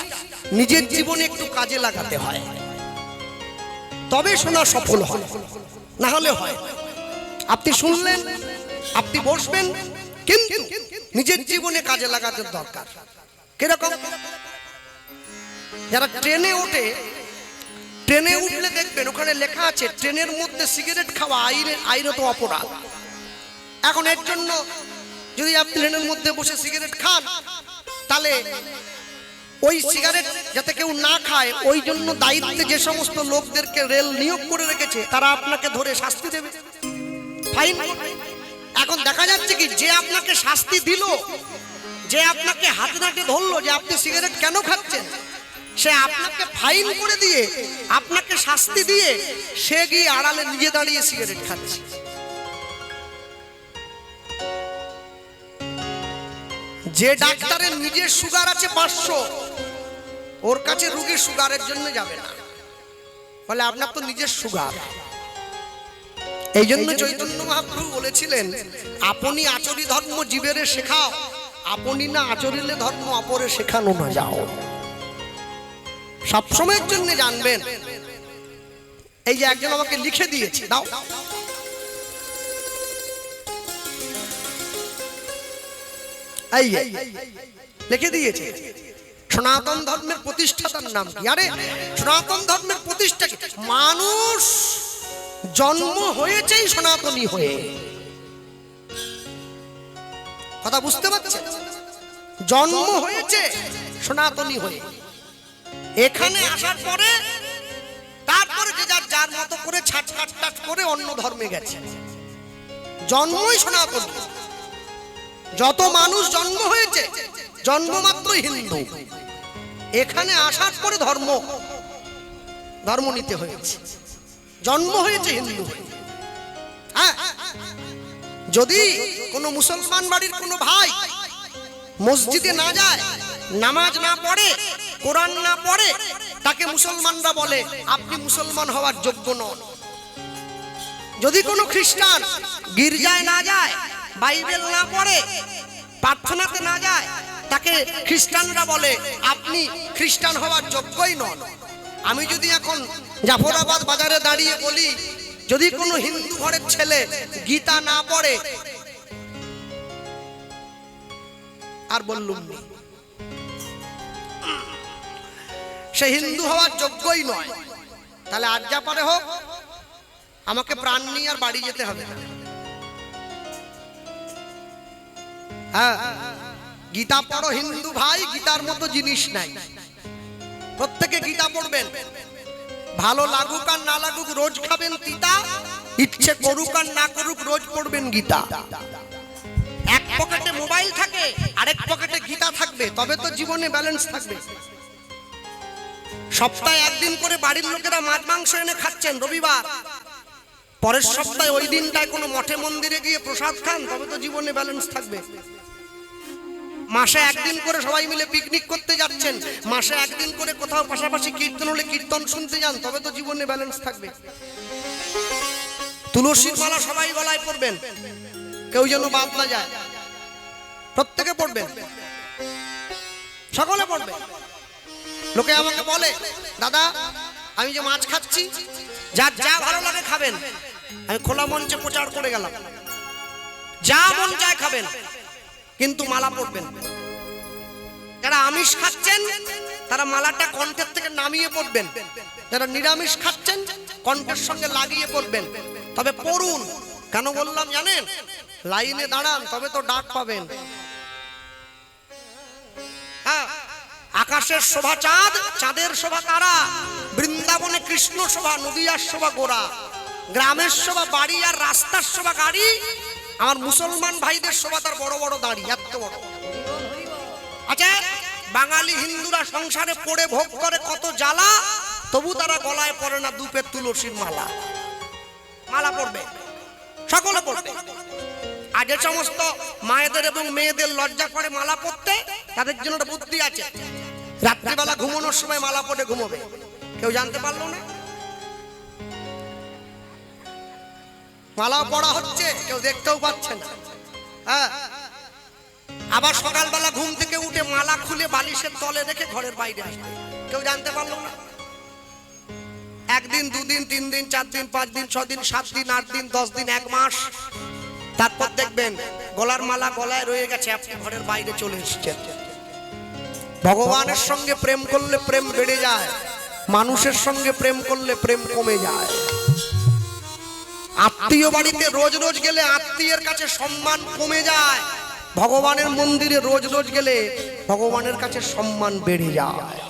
নিজের জীবনে একটু কাজে লাগাতে হয়, তবে শোনা সফল হয়, না হলে হয়। আপনি শুনলেন, আপনি বসবেন, কিন্তু নিজের জীবনে কাজে লাগাতে দরকার। কিরকম? যারা ট্রেনে ওঠে, ট্রেনে উঠলে দেখবেন ওখানে লেখা আছে ট্রেনের মধ্যে সিগারেট খাওয়া আইনত অপরাধ। এখন এর জন্য যদি আপনি ট্রেনের মধ্যে বসে সিগারেট খান, তাহলে ওই সিগারেট যাতে কেউ না খায় ওই জন্য দায়িত্বে যে সমস্ত লোকদেরকে রেল নিয়োগ করে রেখেছে তারা আপনাকে ধরে শাস্তি দেবে, ফাইন। এখন দেখা যাচ্ছে কি, যে আপনাকে শাস্তি দিল, যে আপনাকে হাতে নাতে ধরলো যে আপনি সিগারেট কেন খাচ্ছেন, সে আপনাকে ফাইন করে দিয়ে আপনাকে শাস্তি দিয়ে সে গিয়ে আড়ালে নিজে দাঁড়িয়ে সিগারেট খাচ্ছে। যে ডাক্তারের নিজের সুগার আছে 500, ওর কাছে রোগী সুগারের জন্য যাবে না, বলে আপনার তো নিজের সুগার। এই জন্য চৈতন্য মহাপ্রভু বলেছিলেন, আপনি আচরি ধর্ম জীবেরে শেখাও, আপনি না আচরিলে ধর্ম অপরে শেখানো না যাও। সবসময়ের জন্য জানবেন। এই যে একজন আমাকে লিখে দিয়েছে, দাও, এই লিখে দিয়েছে, সনাতন ধর্মের প্রতিষ্ঠাতার নাম কি? আরে সনাতন ধর্মের প্রতিষ্ঠা কি? মানুষ জন্ম হয়েছেই সনাতনী হয়ে, কথা বুঝতে পারছেন? জন্ম হয়েছে সনাতনী হয়ে, এখানে আসার পরে তারপরে যে যার মতো করে ছাট করে অন্য ধর্মে গেছে। জন্মই সনাতনী। যত মানুষ জন্ম হয়েছে জন্মমাত্রই হিন্দু, এখানে আসার পরে ধর্ম নিতে হয়েছে। জন্ম হয়েছে হিন্দু। হ্যাঁ, যদি কোনো মুসলমান বাড়ির কোনো ভাই মসজিদে না যায়, নামাজ না পড়ে, কোরআন না পড়ে, তাকে মুসলমানরা বলে আপনি মুসলমান হওয়ার যোগ্য নন। যদি কোনো খ্রিস্টান গির্জায় না যায়, বাইবেল না পড়ে, প্রার্থনাতে না যায়, তাকে খ্রিস্টানরা বলে আপনি খ্রিস্টান হওয়ার যোগ্যই নন। আমি যদি এখন জাফরাবাদ বাজারে দাঁড়িয়ে বলি, যদি কোনো হিন্দু ঘরের ছেলে গীতা না পড়ে, আর বললুম সে হিন্দু হওয়ার যোগ্যই নয়, তাহলে আজ যা পারে হোক, আমাকে প্রাণ নিয়ে আর বাড়ি যেতে হবে না। হ্যাঁ, গীতা পড়ো হিন্দু ভাই, গীতার মতো জিনিস নাই। প্রত্যেকে গীতা পড়বেন, ভালো লাগুক আর না লাগুক রোজ খাবেন তিতা, ইচ্ছে করুক আর না করুক রোজ পড়বেন গীতা। এক পকেটে মোবাইল থাকে, আরেক পকেটে গীতা থাকবে, তবে তো জীবনে ব্যালেন্স থাকবে। সপ্তাহে একদিন করে বাড়ির লোকেরা মাছ মাংস এনে খাচ্ছেন রবিবার, পরের সপ্তাহে ওই দিনটায় কোনো মঠে মন্দিরে গিয়ে প্রসাদ খান, তবে তো জীবনে ব্যালেন্স থাকবে। মাসে একদিন করে সবাই মিলে পিকনিক করতে যাচ্ছেন, মাসে একদিন করে কোথাও পাশাপাশি কীর্তন হলে কীর্তন শুনতে যান, তবে তো জীবনে ব্যালেন্স থাকবে। তুলসীর মালা সবাই গলায় পড়বেন, কেউ যেন বাদ না যায়, প্রত্যেকে পড়বেন, সকলে পড়বেন। লোকে আমাকে বলে দাদা আমি যে মাছ খাচ্ছি, যার যা ভালো লাগে খাবেন। আমি খোলা মঞ্চে প্রচার করে গেলাম, যা মন চায় খাবেন, কিন্তু মালা পড়বেন। যারা আমিষ খাচ্ছেন তারা মালাটা কণ্ঠের থেকে নামিয়ে পড়বেন, যারা নিরামিষ খাচ্ছেন কণ্ঠের সঙ্গে লাগিয়ে পড়বেন। তবে পড়ুন, কেন বললাম জানেন? লাইনে দাঁড়ান, তবে তো ডাক পাবেন। হ্যাঁ, আকাশের শোভা চাঁদ, চাঁদের শোভা তারা, বৃন্দাবনে কৃষ্ণ শোভা, নদিয়ার শোভা গোরা, গ্রামের শোভা বাড়ি আর রাস্তার শোভা গাড়ি। আমার মুসলমান ভাইদের শোভা তার বড় বড় দাড়ি, এত বড়। আচ্ছা, বাঙালি হিন্দুরা সংসারে পড়ে ভোগ করে কত জ্বালা, তবু তারা গলায় পড়ে না দুপের তুলসীর মালা। মালা পড়বে, সকলে পড়বে। আর যে সমস্ত মায়েদের এবং মেয়েদের লজ্জা করে মালা পড়তে, তাদের জন্য একটা বুদ্ধি আছে। রাত্রিবেলা ঘুমানোর সময় মালা পড়ে ঘুমোবে, কেউ জানতে পারলো না। মালা পড়া হচ্ছে, কেউ দেখতেও পাচ্ছে না। হ্যাঁ, আবার সকালবেলা ঘুম থেকে উঠে মালা খুলে বালিশের তলে রেখে ঘরের বাইরে আসবে, কেউ জানতে পারলো না। একদিন, দুদিন, 3 দিন, 4 দিন, 5 দিন, 6 দিন, 7 দিন, 8 দিন, 10 দিন, 1 মাস, তারপর দেখবেন গলার মালা গলায় রয়ে গেছে, আপনি ঘরের বাইরে চলে এসেছেন। ভগবানের সঙ্গে প্রেম করলে প্রেম বেড়ে যায়, মানুষের সঙ্গে প্রেম করলে প্রেম কমে যায়। আত্মীয় বাড়িতে রোজ রোজ গেলে আত্মীয়ের কাছে সম্মান কমে যায়, ভগবানের মন্দিরে রোজ রোজ গেলে ভগবানের কাছে সম্মান বেড়ে যায়।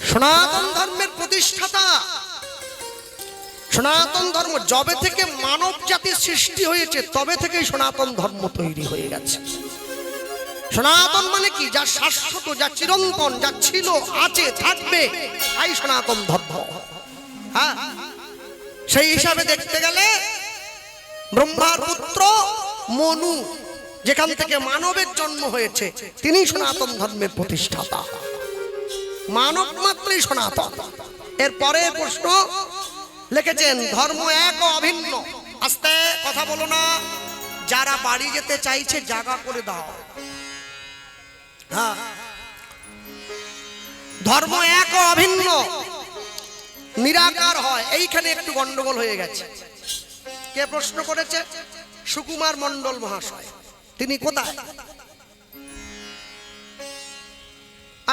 সনাতন ধর্মের প্রতিষ্ঠাতা, সনাতন ধর্ম যবে থেকে মানব জাতির সৃষ্টি হয়েছে তবে থেকেই সনাতন ধর্ম তৈরি হয়ে গেছে। সনাতন মানে কি? যা শাশ্বত, যা চিরন্তন, যা ছিল, আছে, থাকবে, তাই সনাতন ধর্ম। হ্যাঁ, সেই হিসাবে দেখতে গেলে ব্রহ্মার পুত্র মনু, যেখান থেকে মানবের জন্ম হয়েছে, তিনি সনাতন ধর্মের প্রতিষ্ঠাতা। মানব মাত্রই সনাতন। এরপরে প্রশ্ন লিখেছেন ধর্ম এক ও অভিন্ন। আস্তে কথা বলো না, যারা বাড়ি যেতে চাইছে জায়গা করে দাও। হ্যাঁ, ধর্ম এক ও অভিন্ন, নিরাকার হয়। এইখানে একটু গন্ডগোল হয়ে গেছে। কে প্রশ্ন করেছে? সুকুমার মণ্ডল মহাশয়। তিনি কোথায়?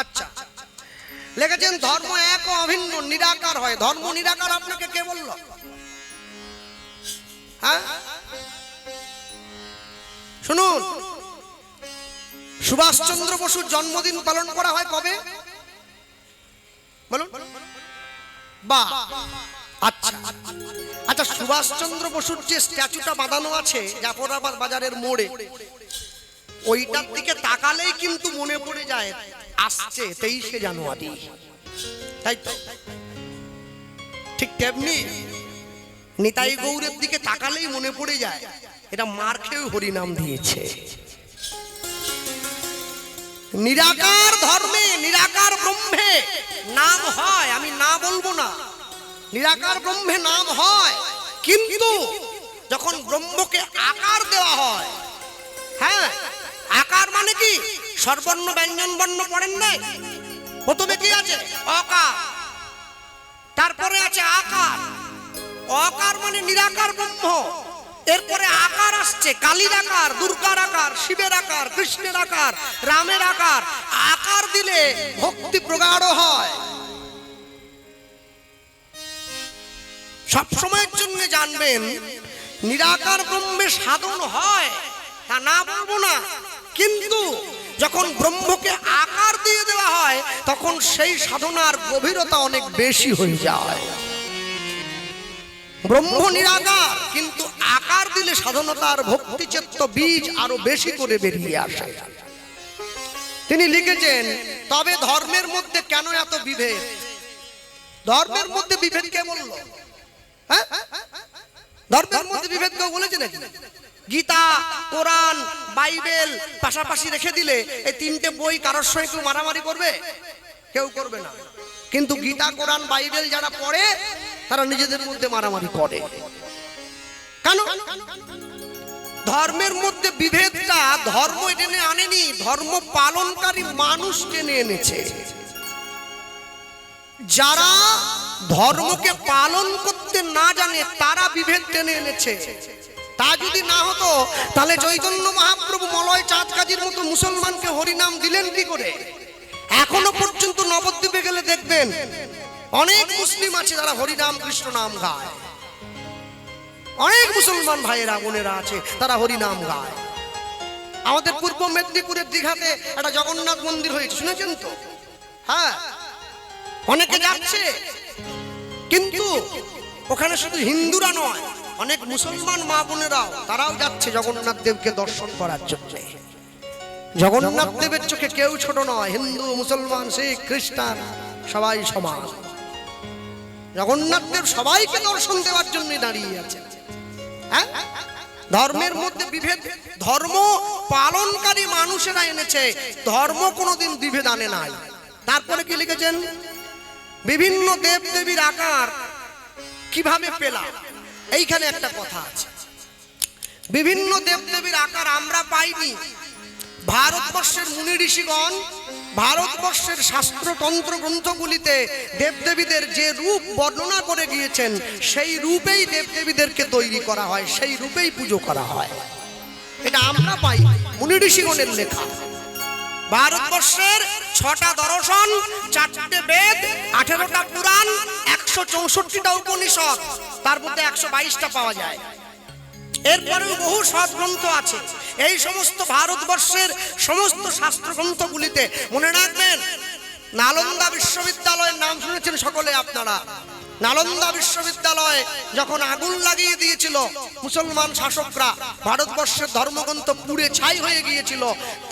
আচ্ছা, লিখেছেন ধর্ম এক ও অভিন্ন, নিরাকার হয়। ধর্ম নিরাকার আপনাকে কে বলল? হ্যাঁ, শুনুন, সুভাষচন্দ্র বসুর জন্মদিন পালন করা হয় কবে বলুন? বা আচ্ছা আচ্ছা, সুভাষচন্দ্র বসুর যে স্ট্যাচুটা বাঁধানো আছে জাফরাবাদ বাজারের মোড়ে, ওইটার দিকে তাকালেই কিন্তু মনে পড়ে যায় আসছে 23শে জানুয়ারি, তাই তো? ঠিক তেমনি নিতাই গৌরের দিকে তাকালেই মনে পড়ে যায় এটা মার খেয়ে হরিনাম দিয়েছে। নিরাকার ধর্মে, নিরাকার ব্রহ্মে নাম হয়, আমি না বলবো না, নিরাকার ব্রহ্মে নাম হয়, কিন্তু যখন ব্রহ্মকে আকার দেওয়া হয়, হ্যাঁ, আকার মানে কি? স্বরবর্ণ ব্যঞ্জন বর্ণ পড়েন নাই? প্রথমে কি আছে? অকার, তারপরে আছে আকার। অকার মানে নিরাকার ব্রহ্ম, এরপরে আকার আসছে, কালীর আকার, দুর্গার আকার, শিবের আকার, কৃষ্ণের আকার, রামের আকার। আকার দিলে ভক্তি প্রগাঢ় হয়। সব সময়ের জন্য জানবেন নিরাকার ব্রহ্মে সাধন হয়, তা না বলবো না, কিন্তু যখন ব্রহ্মকে আকার দিয়ে দেওয়া হয় তখন সেই সাধনার গভীরতা অনেক বেশি হয়ে যায়। ব্রহ্ম নিরাকার, কিন্তু আকার দিলে সাধনতার ভক্তিচিত্ত বীজ আরো বেশি করে বেরিয়ে আসে। তিনি লিখেছেন, তবে ধর্মের মধ্যে কেন এত বিভেদ? ধর্মের মধ্যে বিভেদ কে বলল? হ্যাঁ, ধর্মের মধ্যে বিভেদ কেউ বলেছে নাকি? গীতা, কোরআন, বাইবেল পাশাপাশি রেখে দিলে এই তিনটে বই কারোর সঙ্গে কেউ মারামারি করবে? কেউ করবে না। কিন্তু গীতা, কোরআন, বাইবেল যারা পড়ে তারা নিজেদের মধ্যে মারামারি করে। কেন? ধর্মের মধ্যে বিভেদটা ধর্ম টেনে আনেনি, ধর্ম পালনকারী মানুষ টেনে এনেছে। যারা ধর্মকে পালন করতে না জানে তারা বিভেদ টেনে এনেছে। তা যদি না হতো তাহলে চৈতন্য মহাপ্রভু মলয় চাঁদ কাজীর মতো মুসলমানকে হরিনাম দিলেন কি করে? এখনো পর্যন্ত নবদ্বীপে গেলে দেখবেন অনেক মুসলিম আছে যারা হরিনাম কৃষ্ণ নাম গায়। অনেক মুসলমান ভাইয়েরা বোনেরা আছে তারা হরিনাম গায়। আমাদের পূর্ব মেদিনীপুরের দীঘাতে একটা জগন্নাথ মন্দির হয়েছে, শুনেছেন তো? হ্যাঁ, অনেকে যাচ্ছে, কিন্তু ওখানে শুধু হিন্দুরা নয়, অনেক মুসলমান মা বোনেরাও তারাও যাচ্ছে জগন্নাথ দেবকে দর্শন করার জন্য। জগন্নাথ দেবের চোখে কেউ ছোট নয়, হিন্দু, মুসলমান, শিখ, খ্রিস্টান সবাই সমান। জগন্নাথ দেব সবাইকে দর্শন দেওয়ার জন্য দাঁড়িয়ে আছে। হ্যাঁ, ধর্মের মধ্যে বিভেদ ধর্ম পালনকারী মানুষেরা এনেছে, ধর্ম কোনোদিন বিভেদ আনে নাই। তারপরে কি লিখেছেন? বিভিন্ন দেব দেবীর আকার কিভাবে পেলাম, এইখানে একটা কথা আছে। বিভিন্ন দেব দেবীর আকার আমরা পাইনি। ভারতবর্ষের মুনি ঋষিগণ ভারতবর্ষের শাস্ত্রতন্ত্র গ্রন্থগুলিতে দেবদেবীদের যে রূপ বর্ণনা করে গিয়েছেন সেই রূপেই দেবদেবীদেরকে তৈরি করা হয়, সেই রূপেই পুজো করা হয়। এটা আমরা পাই, মুনি ঋষিগণের লেখা। ভারতবর্ষের 6টা দর্শন, 4টে বেদ, 18টা পুরাণ, 164টা উপনিষদ, তার মধ্যে 122টা পাওয়া যায়। এরপরেও বহু সৎগ্রন্থ আছে। এই সমস্ত ভারতবর্ষের সমস্ত শাস্ত্রগ্রন্থগুলিতে মনে রাখবেন, নালন্দা বিশ্ববিদ্যালয়ের নাম শুনেছেন সকলে আপনারা। নালন্দা বিশ্ববিদ্যালয়ে যখন আগুন লাগিয়ে দিয়েছিল মুসলমান শাসকরা, ভারতবর্ষের ধর্মগ্রন্থ পুড়ে ছাই হয়ে গিয়েছিল।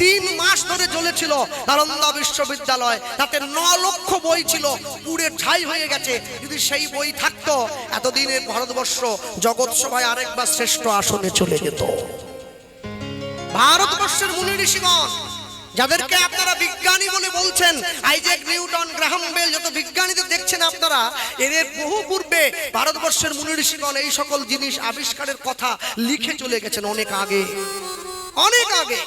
3 মাস ধরে জ্বলেছিল নালন্দা বিশ্ববিদ্যালয়, তাতে 9 লক্ষ বই ছিল, পুড়ে ছাই হয়ে গেছে। যদি সেই বই থাকতো এতদিনের ভারতবর্ষ জগৎ সভায় আরেকবার শ্রেষ্ঠ আসনে চলে যেত। ভারতবর্ষের মুনি ঋষিগণ যাদেরকে আপনারা বিজ্ঞানী বলে বলছেন, আইজ্যাক নিউটন, গ্রাহাম বেল, যত বিজ্ঞানীদের দেখছেন আপনারা, এদের বহু পূর্বে ভারতবর্ষের মুনি ঋষিগণ এই সকল জিনিস আবিষ্কারের কথা লিখে চলে গেছেন অনেক আগে, অনেক আগে।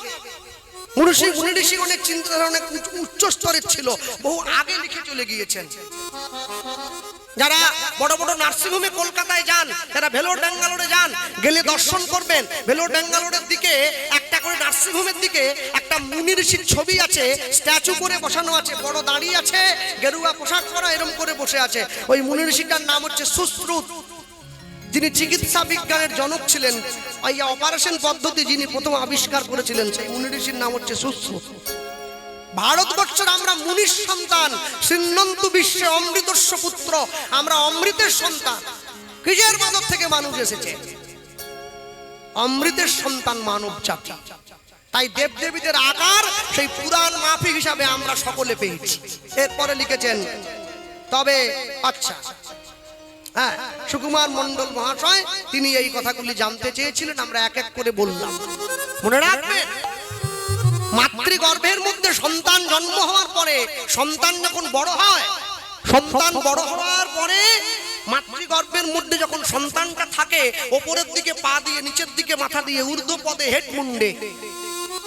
মুনি ঋষিগণের চিন্তাধারা অনেক উচ্চ স্তরের ছিল, বহু আগে লিখে চলে গিয়েছেন। যারা বড় বড় নার্সিংহোমে কলকাতায় যান, যারা ভেলোর ব্যাঙ্গালোরে যান, গেলে দর্শন করবেন ভেলোর ব্যাঙ্গালোরের দিকে একটা করে নার্সিংহোমের দিকে একটা মুনি ঋষির ছবি আছে, স্ট্যাচু করে বসানো আছে, বড় দাঁড়িয়ে আছে, গেরুয়া পোশাক পরা এরকম করে বসে আছে। ওই মুনি ঋষিটার নাম হচ্ছে সুশ্রুত। যিনি চিকিৎসা বিজ্ঞানের জনক ছিলেন, এই অপারেশন পদ্ধতি যিনি প্রথম আবিষ্কার করেছিলেন, সেই মুনি ঋষির নাম হচ্ছে সুশ্রুত। ভারতবর্ষের আমরা মুনির সন্তান, সিন্নন্তু বিশ্বে অমৃতস্য পুত্র, আমরা অমৃতের সন্তান। কিসের মানব থেকে মানুষ এসেছে? অমৃতের সন্তান মানব জাতি। তাই দেবদেবীদের আকার সেই পুরাণ মাফিক হিসাবে আমরা সকলে পেয়েছি। এরপরে লিখেছেন, তবে আচ্ছা হ্যাঁ, সুকুমার মণ্ডল মহাশয় তিনি এই কথাগুলি জানতে চেয়েছিলেন, আমরা এক এক করে বললাম। মনে রাখবেন, মাতৃগর্ভের মধ্যে সন্তান জন্ম হওয়ার পরে, সন্তান যখন বড় হয়, সন্তান বড় হওয়ার পরে মাতৃগর্ভের মধ্যে যখন সন্তানটা থাকে, ওপরের দিকে পা দিয়ে, নিচের দিকে মাথা দিয়ে, ঊর্ধ্ব পদে হেড মুন্ডে,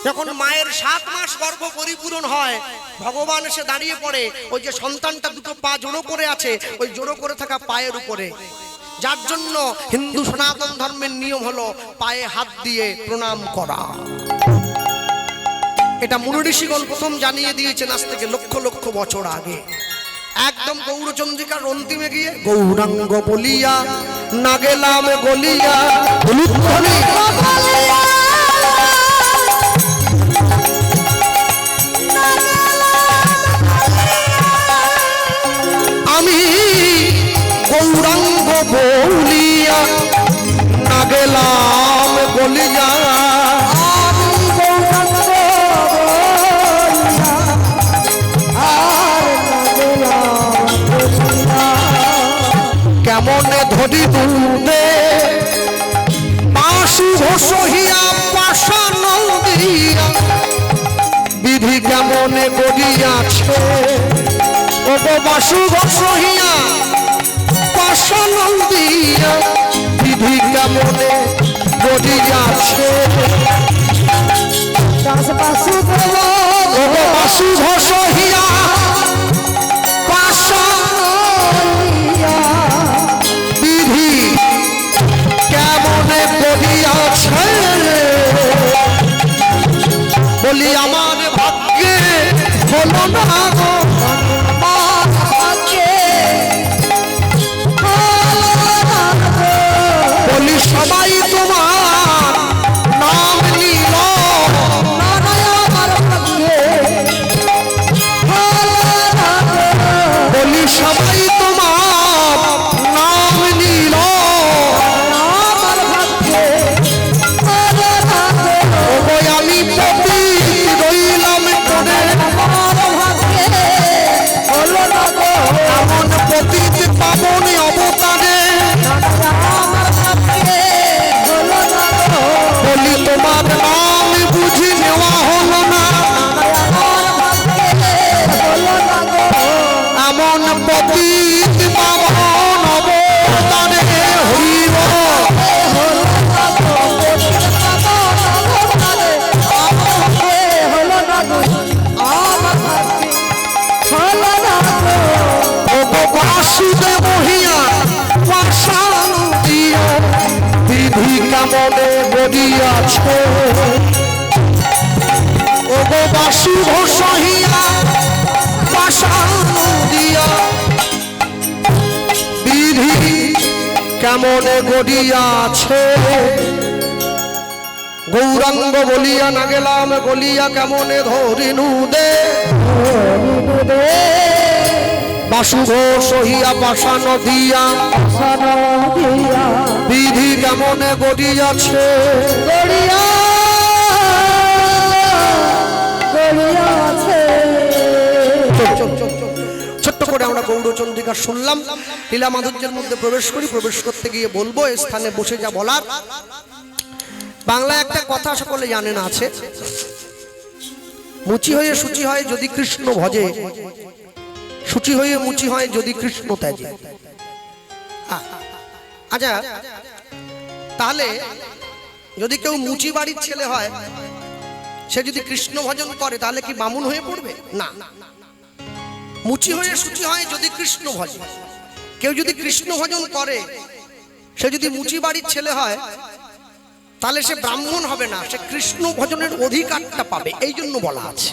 যখন মায়ের 7 মাস গর্ভ পরিপূরণ হয়, ভগবান এসে দাঁড়িয়ে পড়ে ওই যে সন্তানটা দুটো পা জোড়ো করে আছে, ওই জোড়ো করে থাকা পায়ের উপরে। যার জন্য হিন্দু সনাতন ধর্মের নিয়ম হলো পায়ে হাত দিয়ে প্রণাম করা। এটা মুনি ঋষিগণ প্রথম জানিয়ে দিয়েছেন আজ থেকে লক্ষ লক্ষ বছর আগে। একদম গৌরচন্দ্রিকার অন্তিমে গিয়ে গৌরাঙ্গ বলিয়া না গেলাম গলিয়া, আমি গৌরাঙ্গ বলিয়া না গেলাম গলিয়া, কেমনে ধরি দুধে পাশু সহিয়া পাশান দিয়া, বিধি কেমনে গড়িয়াছে ও বাসু সহিয়া পাশান দিয়া, বিধি কেমনে গড়িয়াছে বাসু সহিয়া পাশান বিধি কেমনে গড়িয়াছে, বলি আমার ভাগ্যে হলো না গো, বলি সবাই তোমার নাম নিল, বলি সবাই তোমার নাম নিল, আমি পতিত রইলাম করে, এমন পতিত পাবন অবতারে, বলি তোমার নাম বুঝি নেওয়া হলো না, এমন পতিত পাবন অবতারে হইব, বাসুদেব হইয়া পাশান দিয়া, বিধি কেমনে গড়িয়াছে ও গো বাসুভ সহিয়া পাশান দিয়া, বিধি কেমনে গড়িয়াছে, গৌরাঙ্গ বলিয়া না গেলাম গলিয়া, কেমনে ধরিনু দে বাসুভ সহিয়া পাশান দিয়া, বিধি কেমনে গড়িয়াছে, ছোট্ট করে আমরা গৌরচন্দ্রিকা শুনলাম। লীলা মাধুর্যের মধ্যে প্রবেশ করি। প্রবেশ করতে গিয়ে বলবো, এই স্থানে বসে যা বলার, বাংলায় একটা কথা সকলে জানেন আছে, মুচি হয়ে সূচি হয় যদি কৃষ্ণ ভজে, সূচি হয়ে মুচি হয় যদি কৃষ্ণ ত্যাজে। আচ্ছা, তাহলে যদি কেউ মুচি বাড়ির ছেলে হয়, সে যদি কৃষ্ণ ভজন করে তাহলে কি বামুন হয়ে পড়বে? না, মুচি হয়ে সূচি হয় যদি কৃষ্ণ ভজন। কেউ যদি কৃষ্ণ ভজন করে, সে যদি মুচি বাড়ির ছেলে হয়, তাহলে সে ব্রাহ্মণ হবে না, সে কৃষ্ণ ভজনের অধিকারটা পাবে, এই জন্য বলা আছে।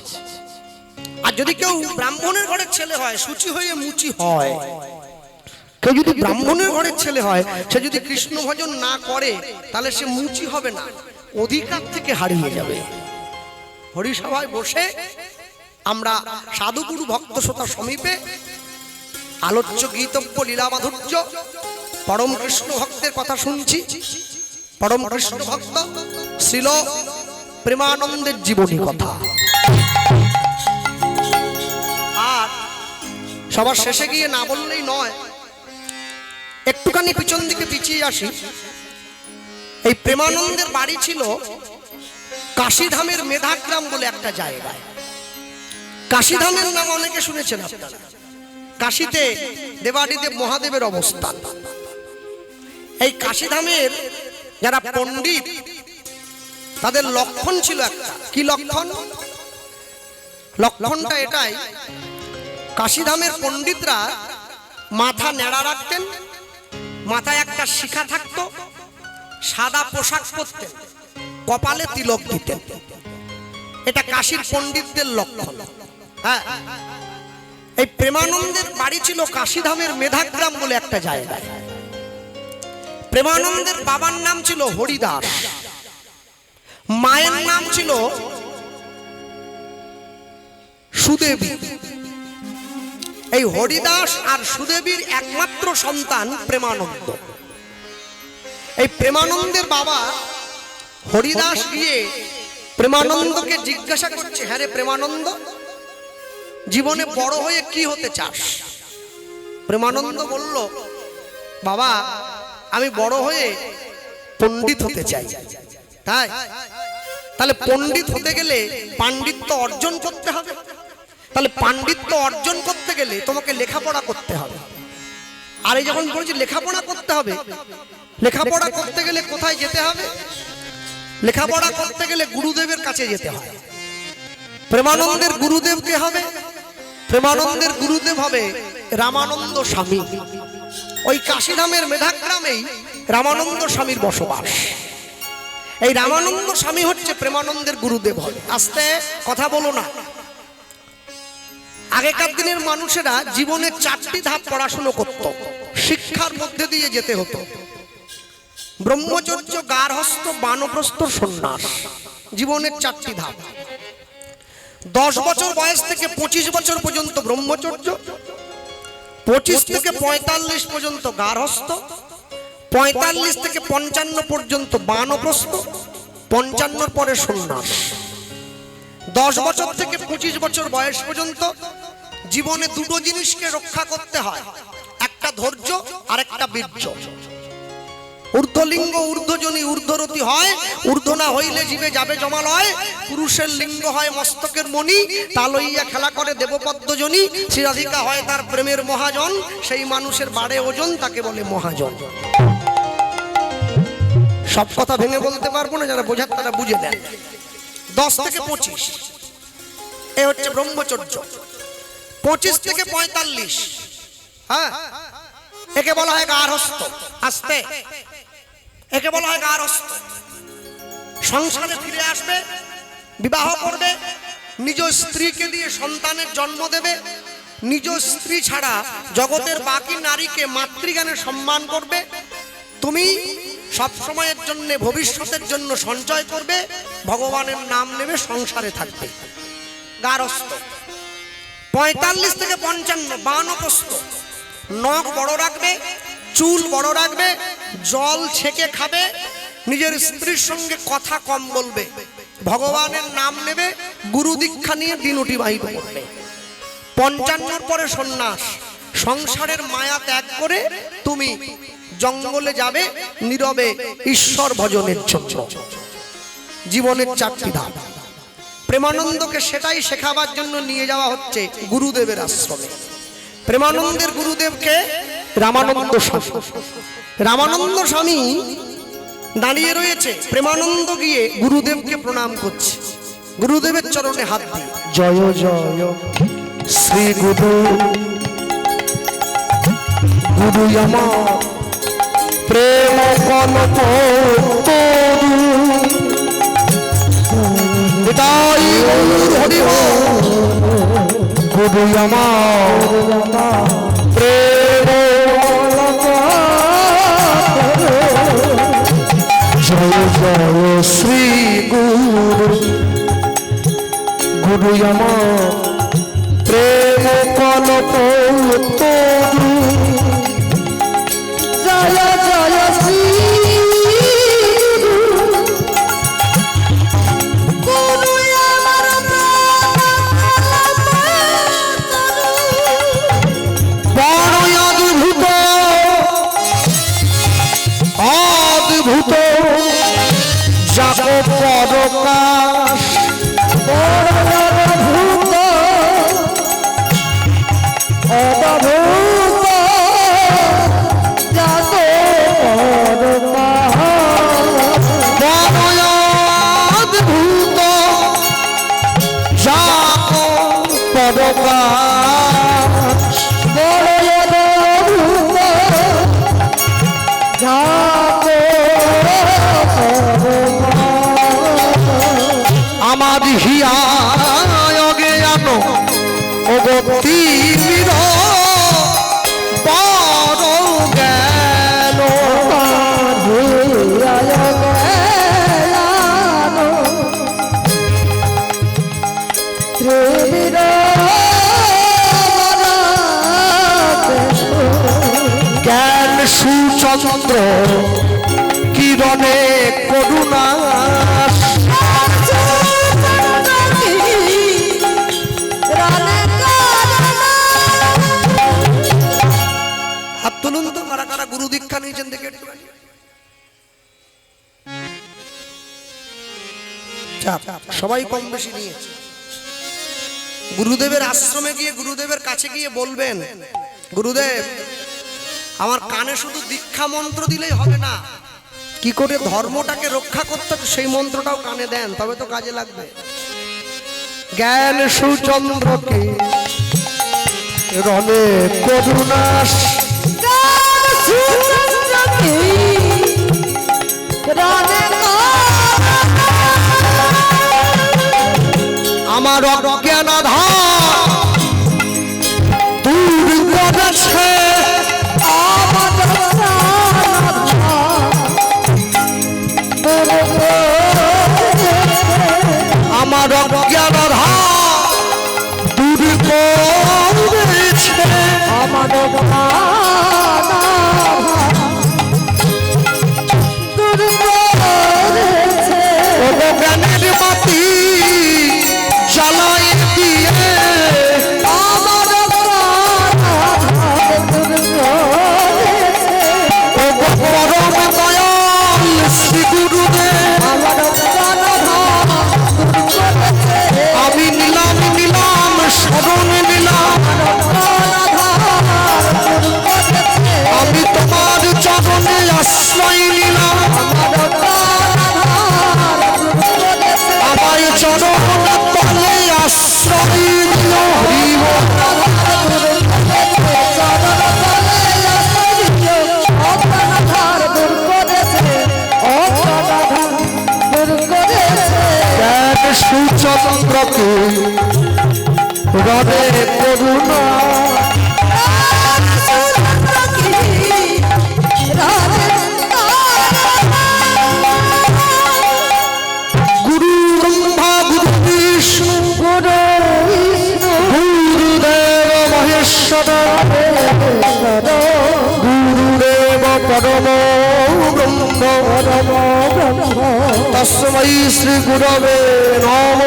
আর যদি কেউ ব্রাহ্মণের ঘরের ছেলে হয়, সূচি হয়ে মুচি হয়, কেউ যদি ব্রাহ্মণের ঘরের ছেলে হয়, সে যদি কৃষ্ণ ভজন না করে তাহলে সে মুচি হবে না, অধিকার থেকে হারিয়ে যাবে। হরিসভায় বসে আমরা সাধুগুরু ভক্ত শ্রোতা সমীপে আলোচ্য গীতব্য লীলা মাধুর্য পরম কৃষ্ণ ভক্তের কথা শুনছি। পরম কৃষ্ণ ভক্ত শ্রীল প্রেমানন্দের জীবনী কথা। আর সবার শেষে গিয়ে না বললেই নয়, একটুখানি পিছন দিকে পিছিয়ে আসি। এই প্রেমানন্দের বাড়ি ছিল কাশীধামের মেধাগ্রাম বলে একটা জায়গায়। কাশীধামের নাম অনেকে শুনেছেন আপনারা। কাশীতে দেবাদিদেব মহাদেবের অবস্থান। এই কাশীধামের যারা পণ্ডিত, তাদের লক্ষণ ছিল একটা। কি লক্ষণ? লক্ষণটা এটাই, কাশীধামের পণ্ডিতরা মাথা নেড়া রাখতেন, মাথায় একটা শিখা থাকতো, সাদা পোশাক পরতেন, কপালে তিলক দিতেন। এটা কাশীর পণ্ডিতদের লক্ষণ। হ্যাঁ, এই প্রেমানন্দের বাড়ি ছিল কাশীধামের মেধাগ্রাম বলে একটা জায়গায়। প্রেমানন্দের বাবার নাম ছিল হরিদাস, মায়ের নাম ছিল সুদেবী। এই হরিদাস আর সুদেবীর একমাত্র সন্তান প্রেমানন্দ। এই প্রেমানন্দের বাবা হরিদাস গিয়ে প্রেমানন্দকে জিজ্ঞাসা করছে, হ্যাঁ রে প্রেমানন্দ, জীবনে বড় হয়ে কি হতে চাস? প্রেমানন্দ বলল, বাবা আমি বড় হয়ে পণ্ডিত হতে চাই। তাই? তাহলে পণ্ডিত হতে গেলে পাণ্ডিত্য অর্জন করতে হবে। তাহলে পাণ্ডিত্য অর্জন করতে গেলে তোমাকে লেখাপড়া করতে হবে। আর এই যখন বলছি লেখাপড়া করতে হবে, লেখাপড়া করতে গেলে কোথায় যেতে হবে? লেখাপড়া করতে গেলে গুরুদেবের কাছে যেতে হয়। প্রেমানন্দের গুরুদেব কে হবে? প্রেমানন্দের গুরুদেব হবে রামানন্দ স্বামী। ওই কাশীধামের মেধাগ্রামেই রামানন্দ স্বামীর বসবাস। এই রামানন্দ স্বামী হচ্ছে প্রেমানন্দের গুরুদেব হবে। আস্তে কথা বলো না। আগেকার দিনের মানুষেরা জীবনের 4টি ধাপ পড়াশুনো করত, শিক্ষার মধ্যে দিয়ে যেতে হতো। ব্রহ্মচর্য, গার্হস্থ্য, বানপ্রস্থ, সন্ন্যাস, জীবনের 4টি ধাপ। 10 বছর বয়স থেকে 25 বছর পর্যন্ত ব্রহ্মচর্য, 25 থেকে 45 পর্যন্ত গার্হস্থ্য, 45 থেকে 55 পর্যন্ত বানপ্রস্থ, 55 পরে সন্ন্যাস। 10 বছর থেকে 25 বছর বয়স পর্যন্ত জীবনে দুটো জিনিসকে রক্ষা করতে হয়, একটা ধৈর্য আর একটা বীর্য। ঊর্ধ্বলিঙ্গ ঊর্ধ্বজনী ঊর্ধ্বরতি হয়, ঊর্ধ্ব না হইলে জীবে যাবে জমালয়। পুরুষের লিঙ্গ হয় মস্তকের মণি, তা লইয়া খেলা করে দেবপদ্মজনী। শ্রীরাধিকা হয় তার প্রেমের মহাজন, সেই মানুষের বাড়ে ওজন, তাকে বলে মহাজন। সব কথা ভেঙে বলতে পারবো না, যারা বোঝার তারা বুঝে দেন। 10 থেকে 25 এ হচ্ছে ব্রহ্মচর্য। 25 থেকে 45 হ্যাঁ, একে বলা হয় গার্হস্থ্য। আস্তে, একে বলা হয় গার্হস্থ্য। সংসারে ফিরে আসবে, বিবাহ করবে, নিজ স্ত্রীকে দিয়ে সন্তানের জন্ম দেবে, নিজ স্ত্রী ছাড়া জগতের বাকি নারীকে মাতৃজ্ঞানে সম্মান করবে। তুমি সব সময়ের জন্য, ভবিষ্যতের জন্য সঞ্চয় করবে, ভগবানের নাম নেবে, সংসারে থাকবে। গার্হস্থ্য। 45 থেকে 55 বানপ্রস্থ। নখ বড় রাখবে, চুল বড় রাখবে, জল ছেঁকে খাবে, নিজের স্ত্রীর সঙ্গে কথা কম বলবে, ভগবানের নাম নেবে, গুরু দীক্ষা নিয়ে দিন অতিবাহিত করবে। 55 পরে সন্ন্যাস। সংসারের মায়া ত্যাগ করে তুমি জঙ্গলে যাবে নীরবে ঈশ্বর ভজনের জন্য। জীবনের 4টি ধাপ। প্রেমানন্দকে সেটাই শেখাবার জন্য নিয়ে যাওয়া হচ্ছে গুরুদেবের আশ্রমে। প্রেমানন্দের গুরুদেবকে রামানন্দ স্বামী। রামানন্দ স্বামী দাঁড়িয়ে রয়েছে, প্রেমানন্দ গিয়ে গুরুদেবকে প্রণাম করছে, গুরুদেবের চরণে হাত দিয়ে জয় জয় শ্রী গুরু, গুরু আমার প্রেম কল্প তরু, হৃদয় গৌর হরি গুরু আমার প্রেম শ্রী গুরু গুরু আমার প্রেম কলপ তরু জয় জয় শ্রী গুরু আমার বড় অদ্ভুত অদ্ভুত জগৎ পরকাশ অদ্ভুত অদ্ভুত জাত বড় অদ্ভুত জগৎ পরকাশ আমার হিয়া জ্ঞান অগতি বড় জ্ঞান জ্ঞান সুচন্দ্র কিরণে করুণা হাত তুলুন তো কারা কারা গুরু দীক্ষা নিয়েছেন দেখে একটু। সবাই কম বেশি নিয়েছে। গুরুদেবের আশ্রমে গিয়ে গুরুদেবের কাছে গিয়ে বলবেন, গুরুদেব আমার কানে শুধু দীক্ষা মন্ত্র দিলেই হবে না, কি করে ধর্মটাকে রক্ষা করতে সেই মন্ত্রটাও কানে দেন, তবে তো কাজে লাগবে। জ্ঞান সুচন্দ্রকে রণে করুণাস আমার অজ্ঞান আধার দূর করেছে আমার অজ্ঞান আধার দূর করেছে আমার জ্ঞানের বাতি জ্বালাই দিয়ে পরম দয়াল শ্রী গুরুদেব আমি নিলাম নিলাম শরণ নিলাম আমি তোমার চরণে আশ্রয় নিলাম আমায় চরণ তলে আশ্রয় দিল হরিব সুচন্দ্রকে রবে করুণা গুরু ব্রহ্মা গুরু বিষ্ণু গুরুদেব মহেশ্বর গুরুদেব পরম ব্রহ্ম তস্मै শ্রী গুরবে নমঃ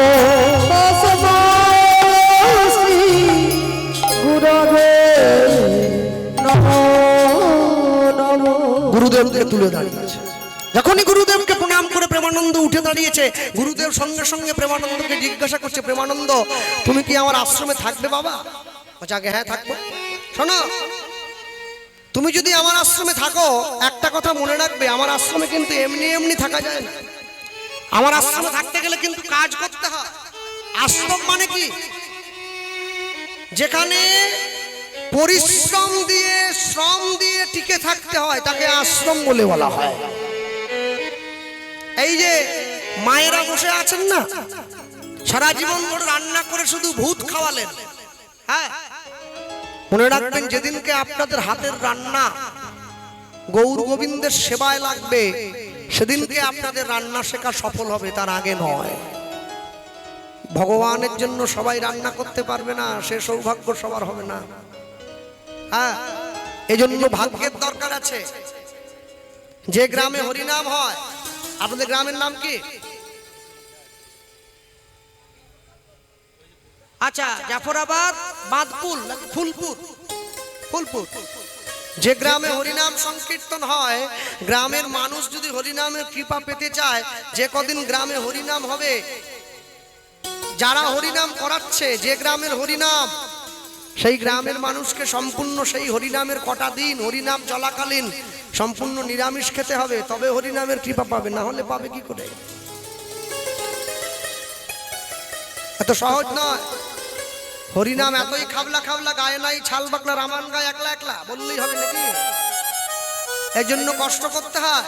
গুরুদেবকে তুলে দাঁড়িয়েছে। যখনই গুরুদেবকে প্রণাম করে প্রেমানন্দ উঠে দাঁড়িয়েছে, গুরুদেব সঙ্গে সঙ্গে প্রেমানন্দকে জিজ্ঞাসা করছে, প্রেমানন্দ তুমি কি আমার আশ্রমে থাকবে বাবা? বলছে আগে হ্যাঁ থাকবো। শোনো, তুমি যদি আমার আশ্রমে থাকো একটা কথা মনে রাখবে, আমার আশ্রমে কিন্তু এমনি এমনি থাকা যায় না। আমার আশ্রমে থাকতে গেলে কিন্তু কাজ করতে হয়। আশ্রম মানে কি? যেখানে পরিশ্রম দিয়ে শ্রম দিয়ে টিকে থাকতে হয় তাকে আশ্রম বলে বলা হয়। এই যে মায়েরা বসে আছেন না, সারা জীবন ধরে রান্না করে শুধু ভূত খাওয়ালেন, হ্যাঁ মনে রাখবেন যেদিনকে আপনাদের হাতের রান্না গৌর গোবিন্দের সেবায় লাগবে, সেদিনকে আপনাদের রান্না শেখা সফল হবে, তার আগে নয়। ভগবানের জন্য সবাই রান্না করতে পারবে না, সে সৌভাগ্য সবার হবে না। হ্যাঁ, এজন্য ভাগ্যের দরকার আছে। যে গ্রামে হরিনাম হয়, আপনাদের গ্রামের নাম কি? আচ্ছা, জাফরাবাদ, বাদপুর, ফুলপুর। ফুলপুর। যে গ্রামে হরিনাম সংকীর্তন হয়, গ্রামের মানুষ যদি হরিনামের কৃপা পেতে চায়, যে কদিন গ্রামে হরিনাম হবে, যারা হরিনাম করাচ্ছে, যে গ্রামের হরিনাম, সেই গ্রামের মানুষকে সম্পূর্ণ সেই হরিনামের কটা দিন হরিনাম চলাকালীন সম্পূর্ণ নিরামিষ খেতে হবে, তবে হরিনামের কৃপা পাবে, না হলে পাবে কি করে? এত সহজ নয়। হরিনাম এতই খাবলা খাবলা গায়ে নাই, ছাল বাকলা রামান গায়ে একলা একলা বললেই হবে নাকি? এই জন্য কষ্ট করতে হয়।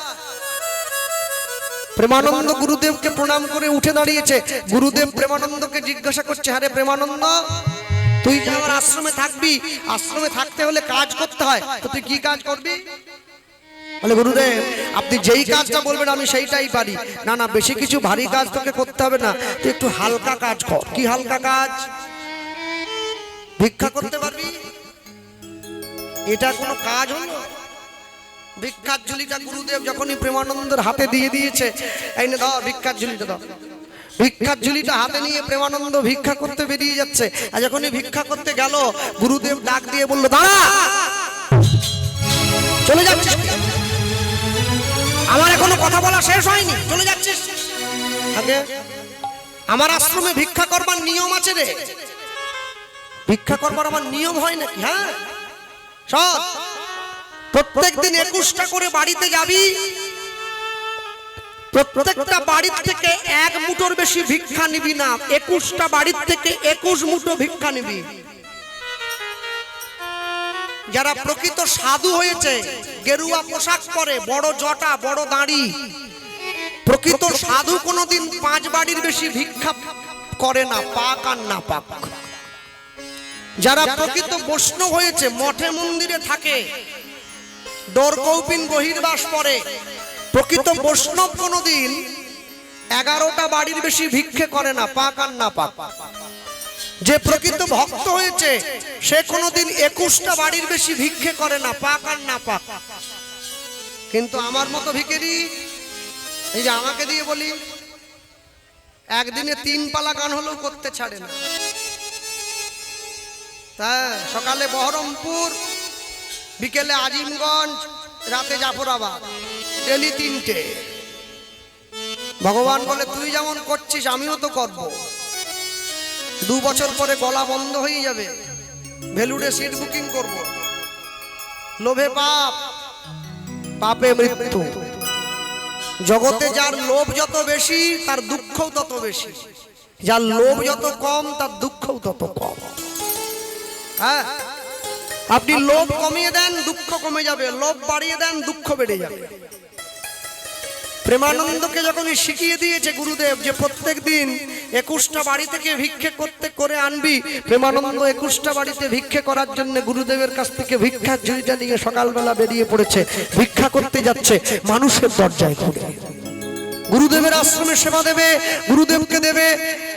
প্রেমানন্দ গুরুদেবকে প্রণাম করে উঠে দাঁড়িয়েছে। গুরুদেব প্রেমানন্দকে জিজ্ঞাসা করছে, আরে প্রেমানন্দ, তুই যে আমার আশ্রমে থাকবি, আশ্রমে থাকতে হলে কাজ করতে হয়, তো তুই কি কাজ করবি? বলে, গুরুদেব আপনি যেই কাজটা বলবেন আমি সেইটাই পারি। না না, বেশি কিছু ভারী কাজ তোকে করতে হবে না, তুই একটু হালকা কাজ কর। কি হালকা কাজ? ভিক্ষা করতে পারবি? এটা কোনো কাজ হলো? ভিক্ষার ঝুলিটা গুরুদেব যখনই প্রেমানন্দের হাতে দিয়ে দিয়েছে, এই নে দাও ভিক্ষার ঝুলিটা দাও। ভিক্ষার ঝুলিটা হাতে নিয়ে প্রেমানন্দ ভিক্ষা করতে বেরিয়ে যাচ্ছে। আর যখনই ভিক্ষা করতে গেল, গুরুদেব ডাক দিয়ে বলল, দাঁড়া, চলে যাচ্ছিস? আমার এখনো কথা বলা শেষ হয়নি, চলে যাচ্ছিস? আগে আমার আশ্রমে ভিক্ষা করবার নিয়ম আছে রে। ভিক্ষা করবার আমার নিয়ম হয় নাকি? হ্যাঁ, সব প্রত্যেকদিন 21টা করে বাড়িতে যাবি, প্রত্যেকটা বাড়ির থেকে 1 মুঠোর বেশি ভিক্ষা নিবি না। 21টা বাড়ির থেকে 21 মুঠো ভিক্ষা নিবি। যারা প্রকৃত সাধু হয়েছে, গেরুয়া পোশাক পরে, বড় জটা, বড় দাড়ি, প্রকৃত সাধু কোনোদিন 5 বাড়ির বেশি ভিক্ষা করে না, পাক আর না পাক। যারা প্রকৃত বৈষ্ণব হয়েছে, মঠে মন্দিরে থাকে, ডোরকৌপিন বহির্বাস পরে, প্রকৃত বৈষ্ণব কোনোদিন 11টা বাড়ির বেশি ভিক্ষে করে না, পাক আর না পাক। যে প্রকৃত ভক্ত হয়েছে, সে কোনোদিন 21টা বাড়ির বেশি ভিক্ষে করে না, পাক আর না পাক। কিন্তু আমার মতো ভিখারি, এই যে আমাকে দিয়ে বলি, একদিনে 3 পালা গান হলেও করতে ছাড়ে না। তা সকালে বহরমপুর, বিকেলে আজিমগঞ্জ, রাতে জাফরাবাদ, ডেলি 3টে। ভগবান বলে, তুই যেমন করছিস আমিও তো করব। 2 বছর পরে গলা বন্ধ হয়ে যাবে, ভেলুড়ে সিট বুকিং করব। লোভে পাপ, পাপে মৃত্যু। জগতে যার লোভ যত বেশি, তার দুঃখও তত বেশি। যার লোভ যত কম, তার দুঃখও তত কম। হ্যাঁ, আপনি লোভ কমিয়ে দেন, দুঃখ কমে যাবে। লোভ বাড়িয়ে দেন, দুঃখ বেড়ে যাবে। প্রেমানন্দকে যখনই শিখিয়ে দিয়েছে গুরুদেব যে প্রত্যেক দিন 21টা বাড়ি থেকে ভিক্ষে করতে করে আনবি, প্রেমানন্দ 21টা বাড়িতে ভিক্ষে করার জন্য গুরুদেবের কাছ থেকে ভিক্ষার ঝুড়িটা নিয়ে সকালবেলা বেরিয়ে পড়েছে। ভিক্ষা করতে যাচ্ছে মানুষের দরজায় ঘুরে। গুরুদেবের আশ্রমে সেবা দেবে, গুরুদেবকে দেবে।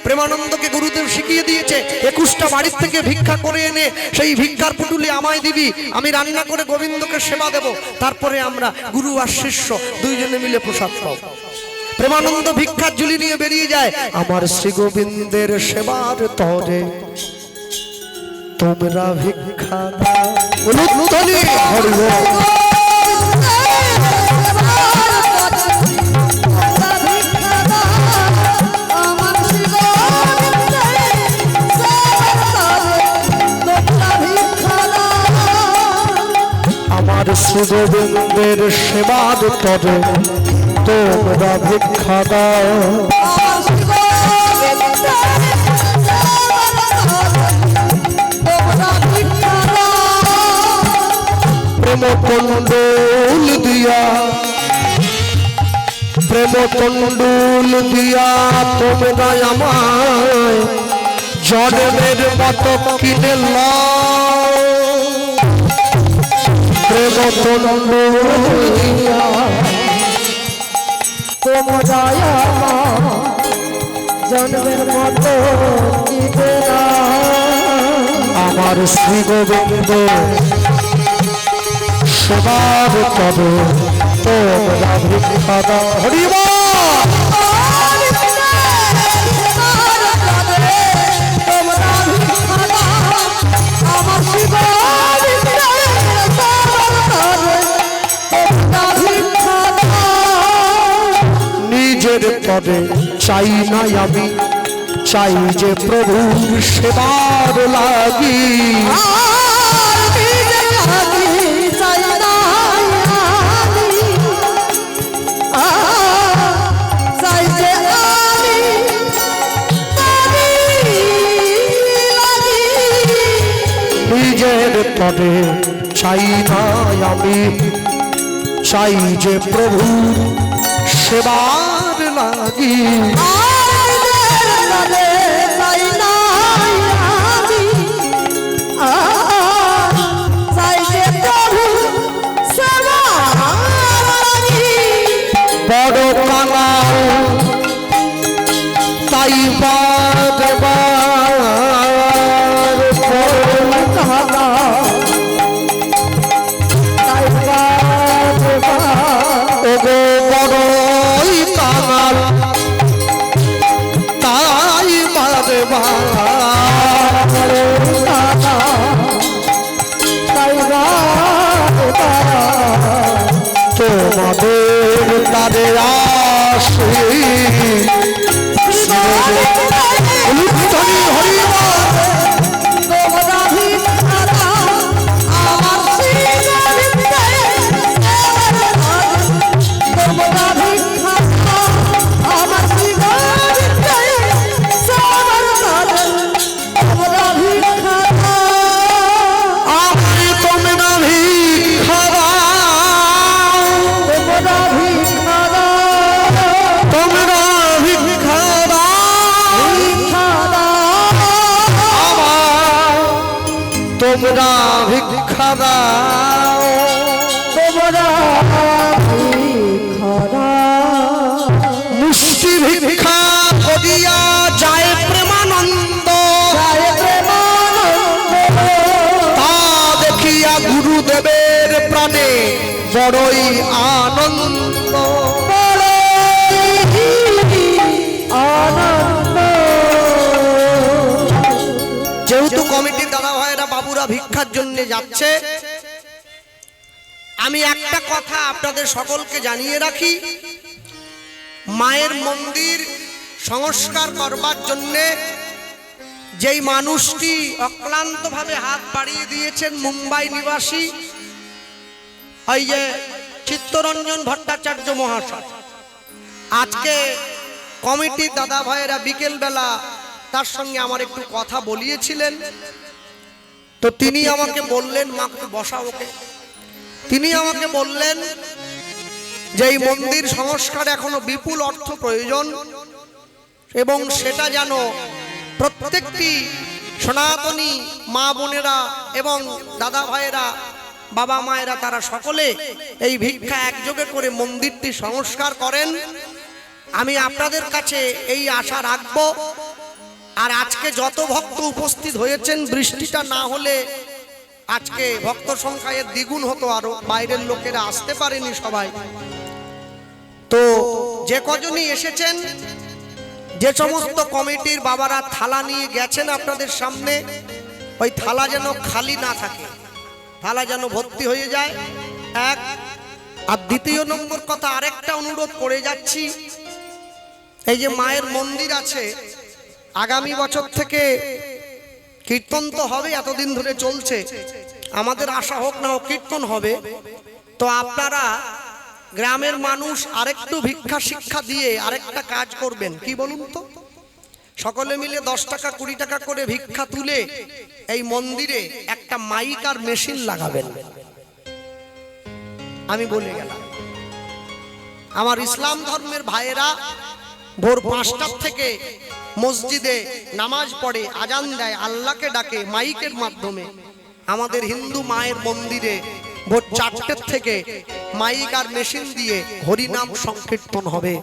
প্রেমানন্দকে গুরুদেব শিখিয়ে দিয়েছে 21টা বাড়ির থেকে ভিক্ষা করে এনে সেই ভিক্ষার পুটুলি আমায় দিবি, আমি রান্না করে গোবিন্দকে সেবা দেব, তারপরে আমরা গুরু আর শিষ্য দুইজনে মিলে প্রসাদ খাও। প্রেমানন্দ ভিক্ষার ঝুলি নিয়ে বেরিয়ে যায়। আমার শ্রী গোবিন্দের সেবার তরে তোমরা ভিক্ষা দাও। শ্রী গোবিন্দের সেবার তরে তোমরা ভিক্ষা দাও। প্রেম কন্ডল দিয়া, প্রেম কন্ডল দিয়া তোমরা আমায় জন্মের মতো কিনে লও। প্রেম কন্ডল দিয়া কোমরায় আমার জন্মের মতো দিবে না আমার শ্রী গোবিন্দ সেবার তবে তোমরা ভিক্ষা দাও। হরি বল। নিজের পদে চাই না আমি, চাই যে প্রভুর সেবার লাগি। নিজের পদে চাই না আমি, চাই যে প্রভু সেবার লাগি। বড় কাঙাল তাই তোমাদের তাদের আসে তোমরা ভিক্ষা দাও, তোমরা ভিক্ষা দাও। মুষ্টি ভিক্ষা করিয়া যায় প্রেমানন্দ, তা দেখিয়া গুরুদেবের প্রাণে বড়ই আনন্দ। যেহেতু কমিটির দাদা ভাইরা বাবুরা ভিক্ষার জন্য যাচ্ছে, আমি একটা কথা আপনাদের সকলকে জানিয়ে রাখি, মায়ের মন্দির সংস্কার করবার জন্য যেই মানুষটি অক্লান্তভাবে হাত বাড়িয়ে দিয়েছেন মুম্বাই নিবাসী ওই যে চিত্তরঞ্জন ভট্টাচার্য মহাশয়, আজকে কমিটির দাদা ভাইয়েরা বিকেলবেলা তার সঙ্গে আমার একটু কথা বলিয়েছিলেন। তো তিনি আমাকে বললেন, মাকে বসা ওকে, তিনি আমাকে বললেন যে এই মন্দির সংস্কার এখনো বিপুল অর্থ প্রয়োজন এবং সেটা যেন প্রত্যেকটি সনাতনী মা বোনেরা এবং দাদা ভাইয়েরা বাবা মায়েরা তারা সকলে এই ভিক্ষা একযোগে করে মন্দিরটি সংস্কার করেন। আমি আপনাদের কাছে এই আশা রাখবো। আর আজকে যত ভক্ত উপস্থিত হয়েছেন, বৃষ্টিটা না হলে আজকে ভক্ত সংখ্যা এর দ্বিগুণ হতো, আরো বাইরের লোকেরা আসতে পারেনি সবাই। তো যে কজনই এসেছেন, যে সমস্ত কমিটির বাবারা থালা নিয়ে গেছেন আপনাদের সামনে, ওই থালা যেন খালি না থাকে, থালা যেন ভর্তি হয়ে যায়। এক আর দ্বিতীয় নম্বর কথা, আরেকটা অনুরোধ করে যাচ্ছি, এই যে মায়ের মন্দির আছে, আগামী বছর থেকে কীর্তন তো হবে, এতদিন ধরে চলছে, আমাদের আশা হোক না হোক কীর্তন হবে। তো আপনারা গ্রামের মানুষ আরেকটু ভিক্ষা শিক্ষা দিয়ে আরেকটা কাজ করবেন, কি বলুন তো, সকলে মিলে 10 টাকা 20 টাকা করে ভিক্ষা তুলে এই মন্দিরে একটা মাইক আর মেশিন লাগাবেন। আমি বলে গেলাম, আমার ইসলাম ধর্মের ভাইয়েরা ভোর 5টার থেকে মসজিদে নামাজ পড়ে, আজান দেয়, আল্লাহকে ডাকে মাইকের মাধ্যমে। আমাদের হিন্দু মায়ের মন্দিরে ভোর 4টের থেকে মাইক আর মেশিন দিয়ে হরিনাম সংকীর্তন হবে,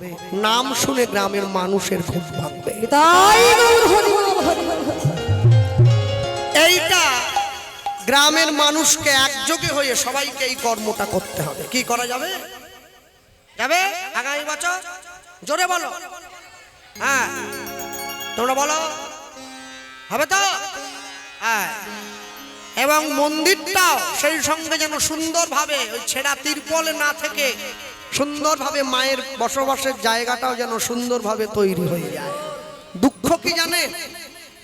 নাম শুনে গ্রামের মানুষের ঘুম ভাঙবে। তাই গৌর হরি বল, হরি বল, হরি বল। এইটা গ্রামের মানুষকে একযোগে হয়ে সবাইকে এই কর্মটা করতে হবে। কি করা যাবে? যাবে আগামী বছর? জোরে বলো। হ্যাঁ তোমরা বলো, হবে তো? হ্যাঁ। এবং মন্দিরটাও সেই সঙ্গে যেন সুন্দরভাবে ওই ছেঁড়া তিরপলে না থেকে সুন্দরভাবে মায়ের বসবাসের জায়গাটাও যেন সুন্দরভাবে তৈরি হয়ে যায়। দুঃখ কি জানে?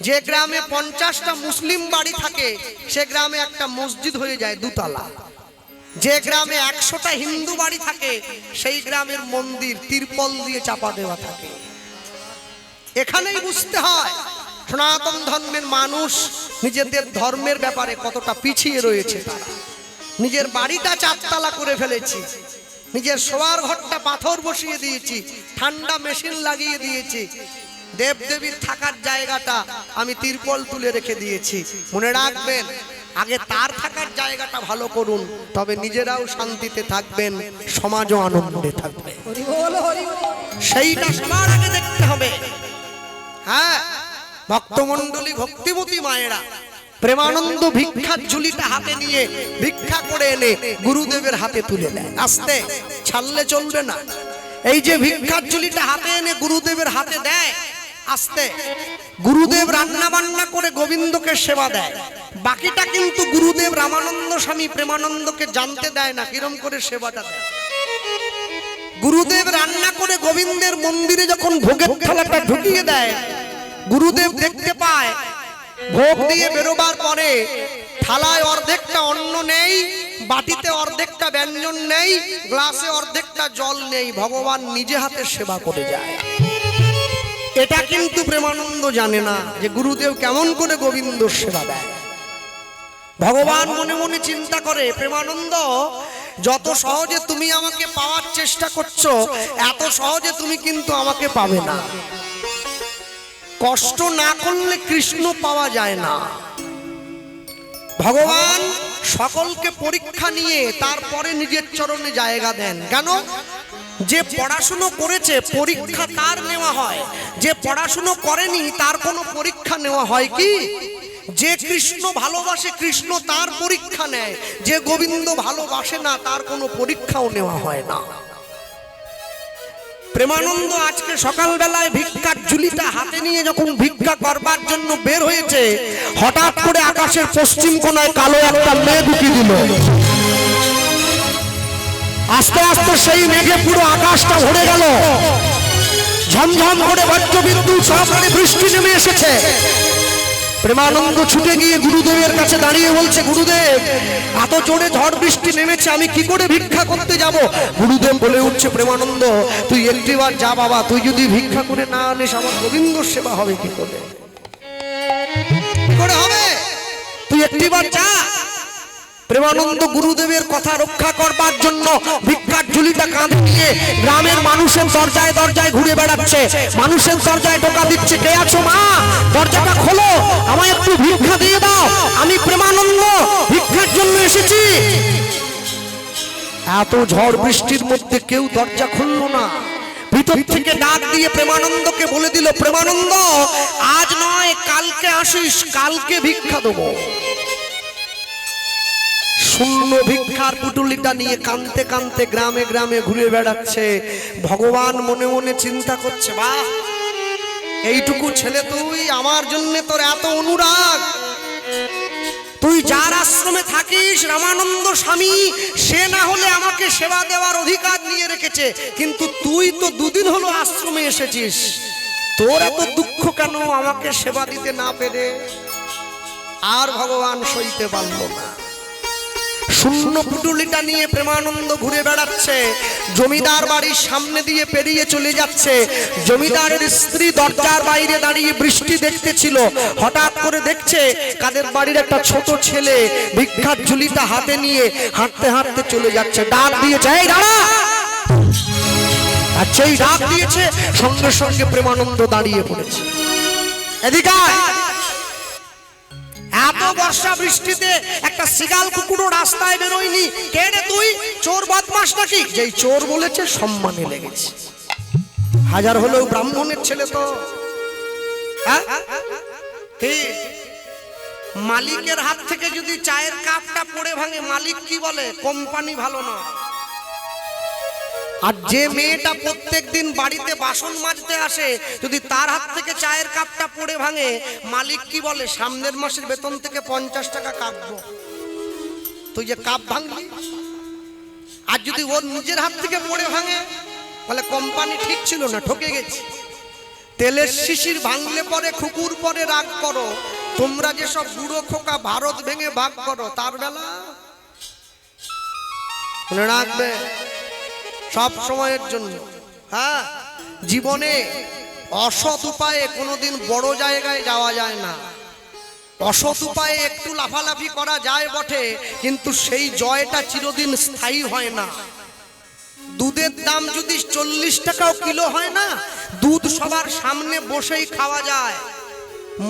যে গ্রামে 50টা মুসলিম বাড়ি থাকে সে গ্রামে একটা মসজিদ হয়ে যায় দুতলা। যে গ্রামে 100টা হিন্দু বাড়ি থাকে সেই গ্রামের মন্দির তিরপল দিয়ে চাপা দেওয়া থাকে। এখানেই বুঝতে হয় সনাতন ধর্মের মানুষ নিজেদের ধর্মের ব্যাপারে কতটা পিছিয়ে রয়েছে। তারা নিজের বাড়িটা 4তলা করে ফেলেছি, নিজের শোয়ার ঘরটা পাথর বসিয়ে দিয়েছি, ঠান্ডা মেশিন লাগিয়ে দিয়েছি, দেবদেবীর থাকার জায়গাটা আমি তিরপল তুলে রেখে দিয়েছি। মনে রাখবেন, আগে তার থাকার জায়গাটা ভালো করুন, তবে নিজেরাও শান্তিতে থাকবেন, সমাজও আনন্দে থাকবে। হরি বল, হরি বল। সেইটা সবার আগে দেখতে হবে। হ্যাঁ, ভক্তমণ্ডলী ভক্তিমতী মায়েরা প্রেমানন্দ ভিক্ষার ঝুলিটা হাতে নিয়ে ভিক্ষা করে এনে গুরুদেবের হাতে তুলে দেয়। আস্তে ছাড়লে চলবে না। এই যে ভিক্ষার ঝুলিটা হাতে এনে গুরুদেবের হাতে দেয়, আস্তে গুরুদেব রান্না বান্না করে গোবিন্দকে সেবা দেয়। বাকিটা কিন্তু গুরুদেব রামানন্দ স্বামী প্রেমানন্দকে জানতে দেয় না কিরম করে সেবাটা দেয়। গুরুদেব রান্না করে গোবিন্দের মন্দিরে যখন ভোগের থালাটা ঢুকিয়ে দেয়, গুরুদেব দেখতে পায় ভোগ দিয়ে বেরোবার পরে থালায় অর্ধেকটা অন্ন নেই, বাটিতে অর্ধেকটা ব্যঞ্জন নেই, গ্লাসে অর্ধেকটা জল নেই। ভগবান নিজে হাতে সেবা করে যায়। এটা কিন্তু প্রেমানন্দ জানে না যে গুরুদেব কেমন করে গোবিন্দ সেবা দেয়। ভগবান মনে মনে চিন্তা করে, প্রেমানন্দ যত সহজে তুমি আমাকে পাওয়ার চেষ্টা করছো, এত সহজে তুমি কিন্তু আমাকে পাবে না। কষ্ট না করলে কৃষ্ণ পাওয়া যায় না। ভগবান সকলকে পরীক্ষা নিয়ে তারপরে নিজের চরণে জায়গা দেন। কেন? যে পড়াশুনো করেছে পরীক্ষা তার নেওয়া হয়, যে পড়াশুনো করেনি তার কোনো পরীক্ষা নেওয়া হয় কি? যে কৃষ্ণ ভালোবাসে কৃষ্ণ তার পরীক্ষা নেয়, যে গোবিন্দ ভালোবাসে না তার কোনো পরীক্ষাও নেওয়া হয় না। প্রেমানন্দ আজকে সকালবেলায় ভিক্ষার ঝুলিটা হাতে নিয়ে যখন ভিক্ষা করবার জন্য বের হয়েছে, হঠাৎ করে আকাশের পশ্চিম কোণায় কালো একটা মেঘ ঢুকিয়ে দিল। আস্তে আস্তে সেই মেঘে পুরো আকাশটা ভরে গেল। ঝমঝম করে বজ্রবিদ্যুৎ সহকারে বৃষ্টি নেমে এসেছে। প্রেমানন্দ ছুটে গিয়ে গুরুদেবের কাছে দাঁড়িয়ে বলছে, গুরুদেব এত জোরে ঝড় বৃষ্টি নেমেছে, আমি কি করে ভিক্ষা করতে যাব? গুরুদেব বলে উঠছে, প্রেমানন্দ তুই একটিবার যা বাবা, তুই যদি ভিক্ষা করে না আনিস আমার গোবিন্দ সেবা হবে কি করে? কি করে হবে? তুই একটিবার যা। প্রেমানন্দ গুরুদেবের কথা রক্ষা করবার জন্য ভিক্ষার ঝুলিটা কাঁধে নিয়ে গ্রামের মানুষের দরজায় দরজায় ঘুরে বেড়াচ্ছে। মানুষের দরজায় টোকা দিচ্ছে, কে আছো মা? দরজাটা খোলো, আমায় একটু ভিক্ষা দিয়ে দাও, আমি প্রেমানন্দ ভিক্ষার জন্য এসেছি। এত ঝড় বৃষ্টির মধ্যে কেউ দরজা খুললো না। ভিতর থেকে ডাক দিয়ে প্রেমানন্দকে বলে দিল, প্রেমানন্দ আজ নয় কালকে আসিস, কালকে ভিক্ষা দেবো। শূন্য ভিক্ষার পুটুলিটা নিয়ে কাঁদতে কাঁদতে গ্রামে গ্রামে ঘুরে বেড়াচ্ছে। ভগবান মনে মনে চিন্তা করছে, বাহ এইটুকু ছেলে তুই, আমার জন্য তোর এত অনুরাগ। তুই যার আশ্রমে থাকিস রামানন্দ স্বামী, সে না হলে আমাকে সেবা দেওয়ার অধিকার নিয়ে রেখেছে, কিন্তু তুই তো দুদিন হলো আশ্রমে এসেছিস, তোর এত দুঃখ কেন আমাকে সেবা দিতে না পেরে? আর ভগবান সইতে পারল না। শূন্য পুটুলিটা নিয়ে প্রেমানন্দ ঘুরে বেড়াচ্ছে। জমিদার বাড়ির সামনে দিয়ে পেরিয়ে চলে যাচ্ছে। জমিদারের স্ত্রী দরজার বাইরে দাঁড়িয়ে বৃষ্টি দেখতেছিল। হঠাৎ করে দেখছে কাদের বাড়ির একটা ছোট ছেলে ভিক্ষার ঝুলিটা হাতে নিয়ে হাঁটতে হাঁটতে চলে যাচ্ছে। ডাক দিয়েছে, এই দাঁড়া। আর সেই ডাক দিয়েছে, সঙ্গে সঙ্গে প্রেমানন্দ দাঁড়িয়ে পড়েছে। এদিকে এত বর্ষা বৃষ্টিতে একটা শিগাল কুকুরও রাস্তায় বেরোয়নি। কে রে তুই? চোর বদমাস নাকি? যেই চোর বলেছে সম্মানে লেগেছে। হাজার হলেও ব্রাহ্মণের ছেলে তো। হ্যাঁ? কি মালিকের হাত থেকে যদি চায়ের কাপটা পড়ে ভাঙে, মালিক কি বলে? কোম্পানি ভালো না। আর যে মেয়েটা প্রত্যেকদিন বাড়িতে বাসন মাজতে আসে, যদি তার হাত থেকে চায়ের কাপটা পড়ে ভাঙে, মালিক কি বলে? সামনের মাসের বেতন থেকে 50 টাকা কাটবো। তুই যে কাপ ভাঙলি। আর যদি ওর নিজের হাত থেকে পড়ে ভাঙে, তাহলে কোম্পানি ঠিক ছিল না, ঠকে গেছে। তেলের শিশির ভাঙলে পরে কুকুর পরে রাগ করো, তোমরা যে সব বুড়ো খোকা ভারত ভেঙে ভাগ করো, তার বেলা মনে রাখবে সব সময়ের জন্য। হ্যাঁ, জীবনে অসৎ উপায়ে কোনোদিন বড় জায়গায় যাওয়া যায় না। অসৎ উপায়ে একটু লাফালাফি করা যায় বটে, কিন্তু সেই জয়টা চিরদিন স্থায়ী হয় না। দুধের দাম যদি 40 টাকাও কিলো হয় না, দুধ সবার সামনে বসেই খাওয়া যায়।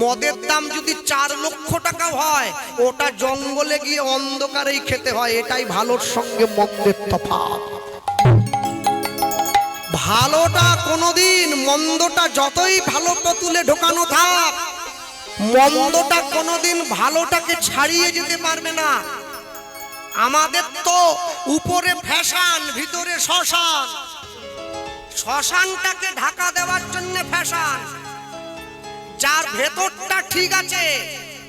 মদের দাম যদি 4 লক্ষ টাকাও হয়, ওটা জঙ্গলে গিয়ে অন্ধকারেই খেতে হয়। এটাই ভালোর সঙ্গে মন্দের তফাৎ। ভালোটা কোনোদিন, মন্দটা যতই ভালো পুতুলে ঢোকানো থাক, মন্দটা কোনোদিন ভালোটাকে ছাড়িয়ে যেতে পারবে না। আমাদের তো উপরে ফ্যাশন, ভিতরে শ্মশান। শ্মশানটাকে ঢাকা দেওয়ার জন্য ফ্যাশন। যার ভেতরটা ঠিক আছে,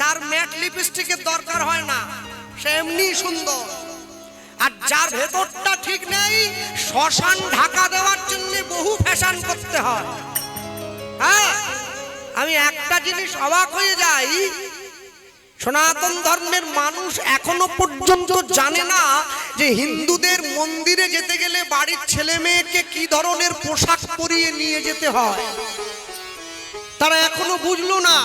তার ম্যাট লিপস্টিকের দরকার হয় না, সে এমনি সুন্দর। আর যার ভেতরটা ঠিক নেই, শ্মশান ঢাকা দেওয়ার জন্য বহু ফ্যাশন করতে হয়। হ্যাঁ, আমি একটা জিনিস অবাক হয়ে যাই, সনাতন ধর্মের মানুষ এখনো পর্যন্ত জানে না যে হিন্দুদের মন্দিরে যেতে গেলে বাড়ির ছেলে মেয়েকে কি ধরনের পোশাক পরিয়ে নিয়ে যেতে হয়। তারা এখনো বুঝলো না।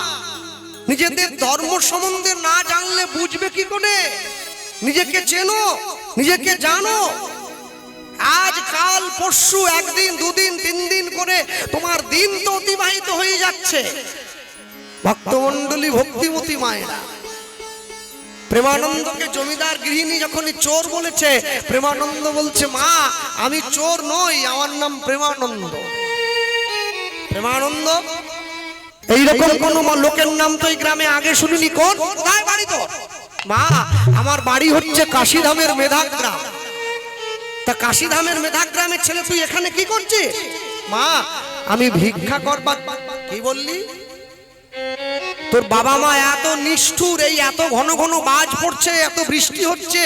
নিজেদের ধর্ম সম্বন্ধে না জানলে বুঝবে কি করে? নিজেকে চেনো, নিজেকে জানো। আজ কাল পরশু, একদিন দুদিন 3 দিন করে তোমার দিন তো অতিবাহিত হয়ে যাচ্ছে। ভক্তমণ্ডলী, ভক্তিমতী মায়েরা, প্রেমানন্দকে জমিদার গৃহিণী যখনই চোর বলেছে, প্রেমানন্দ বলছে, মা আমি চোর নই, আমার নাম প্রেমানন্দ। প্রেমানন্দ এইরকম কোন লোকের নাম তো এই গ্রামে আগে শুনিনি। কোথায় বাড়ি তো? মা আমার বাড়ি হচ্ছে কাশীধামের মেধাগ্রাম। তা কাশীধামের মেধাগ্রামের ছেলে তুই এখানে কি করছিস? মা আমি ভিক্ষা করবার। কি বললি? তোর বাবা মা এত নিষ্ঠুর, এই এত ঘন ঘন বাজ পড়ছে, এত বৃষ্টি হচ্ছে,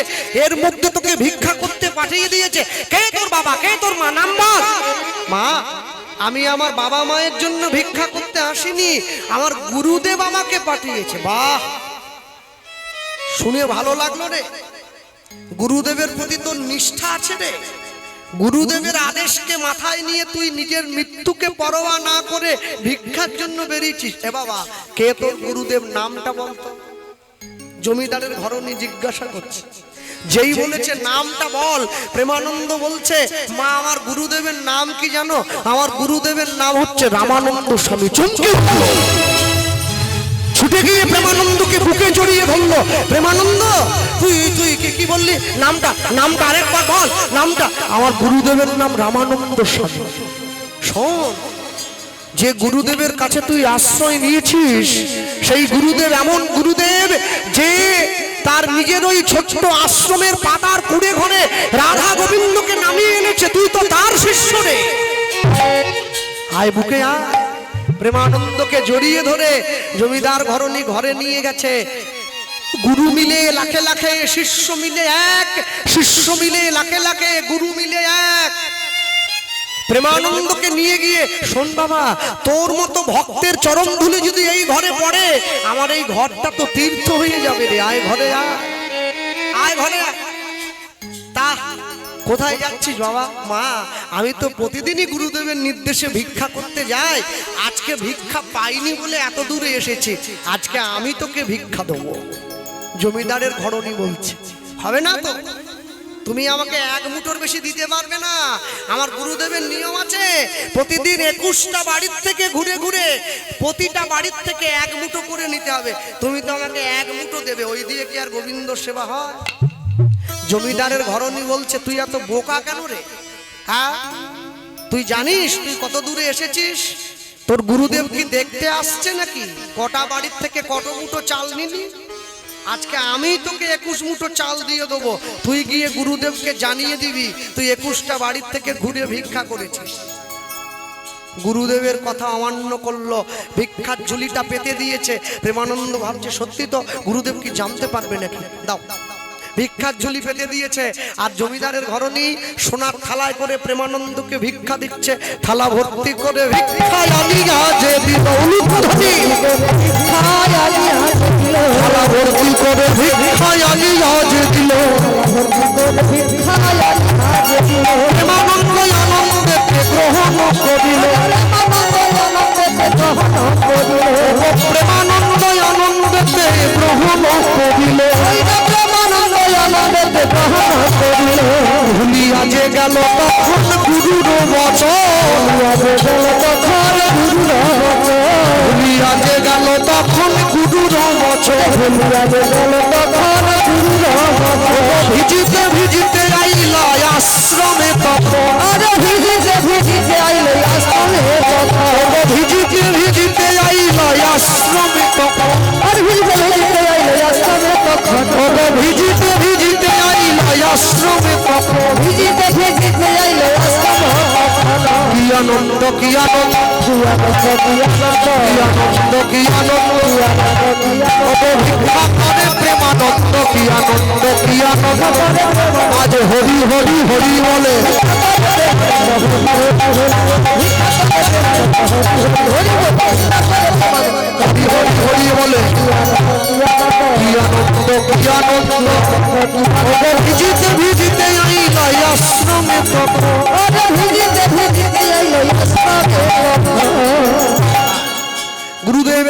এর মধ্যে তোকে ভিক্ষা করতে পাঠিয়ে দিয়েছে। কে তোর বাবা, কে তোর মা? নাম বল। মা আমি আমার বাবা মায়ের জন্য ভিক্ষা করতে আসিনি, আমার গুরুদেব আমাকে পাঠিয়েছে। বাহ, শুনে ভালো লাগলো রে। গুরুদেবের প্রতি তোর নিষ্ঠা আছে রে। গুরুদেবের আদেশকে মাথায় নিয়ে তুই নিজের মৃত্যুকে পরোয়া না করে ভিক্ষার জন্য বেরিয়েছিস। এ বাবা, কে তোর গুরুদেব? নামটা বলতো। জমিদারের ঘরণী জিজ্ঞাসা করছে। যেই বলেছে নামটা বল, প্রেমানন্দ বলছে, মা আমার গুরুদেবের নাম কি জানো? আমার গুরুদেবের নাম হচ্ছে রামানন্দ স্বামী। চমকে ছুটে গিয়ে প্রেমানন্দকে বুকে জড়িয়ে ধরলো। প্রেমানন্দ তুই তুই কি বললি? নামটা নামটা আরেকবার বল। নামটা? আমার গুরুদেবের নাম রামানন্দ স্বামী। শোন, যে গুরুদেবের কাছে তুই আশ্রয় নিয়েছিস, সেই গুরুদেব এমন গুরুদেব যে তার নিজের ওই ছোট্ট আশ্রমের পাতার কুড়ে ঘরে রাধা গোবিন্দকে নামিয়ে এনেছে। তুই তো তার শিষ্য রে। আয় বুকে আয়। প্রেমানন্দকে জড়িয়ে ধরে জমিদার ঘরণী ঘরে নিয়ে গেছে। গুরু মিলে লাখে লাখে, শিষ্য মিলে এক, শিষ্য মিলে লাখে লাখে, গুরু মিলে এক। প্রেমানন্দকে নিয়ে গিয়ে, শোন বাবা, তোর মতো ভক্তের চরণ ধুলি যদি এই ঘরে পড়ে, আমার এই ঘরটা তো তীর্থ হয়ে যাবে রে। আয় ঘরে আয়, আয় ঘরে আয়। তা কোথায় যাচ্ছিস বাবা? মা আমি তো প্রতিদিনই গুরুদেবের নির্দেশে ভিক্ষা করতে যাই, আজকে ভিক্ষা পাইনি বলে এত দূরে এসেছি, আজকে আমি তোকে ভিক্ষা দেবো। জমিদারের ঘরণী বলছে, হবে না তো? তুমি আমাকে এক মুঠোর বেশি দিতে পারবে না। আমার গুরুদেবের নিয়ম আছে, প্রতিদিন 21টা বাড়ির থেকে ঘুরে ঘুরে প্রতিটা বাড়ির থেকে এক মুঠো করে নিতে হবে। তুমি তো আমাকে এক মুঠো দেবে, ওই দিয়ে কি আর গোবিন্দ সেবা হয়? জমিদারের ঘরণী বলছে, তুই এত বোকা কেন রে? হ্যাঁ, তুই জানিস তুই কত দূরে এসেছিস? তোর গুরুদেব কি দেখতে আসছে নাকি? কটা বাড়ির থেকে কত মুঠো চাল নিলি? আজকে আমি তোকে 21 মুঠো চাল দিয়ে দেবো, তুই গিয়ে গুরুদেবকে জানিয়ে দিবি তুই 21টা বাড়ির থেকে ঘুরে ভিক্ষা করেছিস। গুরুদেবের কথা অমান্য করলো, ভিক্ষার ঝুলিটা পেতে দিয়েছে। প্রেমানন্দ ভাবছে সত্যি তো, গুরুদেব কি জানতে পারবে নাকি? দাও, ভিক্ষার ঝুলি পেতে দিয়েছে। আর জমিদারের ঘরণী সোনার থালায় করে প্রেমানন্দকে ভিক্ষা দিচ্ছে, থালা ভর্তি করে ভিক্ষা আনিয়া যে দিল উলুধ্বনি, থালা ভর্তি করে ভিক্ষা আনিয়া যে দিল, প্রেমানন্দ আনন্দেতে গ্রহণ করিল, প্রেমানন্দ আনন্দেতে গ্রহণ করিল, ভুলিয়া যে গেল তখন গুরুর বচন, ভুলিয়া যে গেল তখন গুরুর বচন, ভিজিতে ভিজিতে আইলা আশ্রমে তখন, ভিজিতে ভিজিতে আইলা আশ্রমে তখন, ভিজিতে ভিজিতে আইলা আশ্রমে তখন, ভিজিতে ভিজিতে আইলা আশ্রমে তখন, ভিজিতে ভিজিতে আইলা আশ্রমে তখন, ভিজিতে ভিজিতে আইলা আশ্রমে তখন। কি আনন্দ, কি আনন্দ, কি আনন্দ, কি আনন্দ, ভিক্ষা করে প্রেমানন্দ, কি আনন্দ, কি আনন্দ, আজ হরি হরি হরি বলে, হরি হরি হরি বলে, কি আনন্দ, কি আনন্দ, ভিজিতে ভিজিতে আইলা আশ্রমে তখন, ভিজিতে ভিজিতে আইলা আশ্রমে তখন। গুরুদেব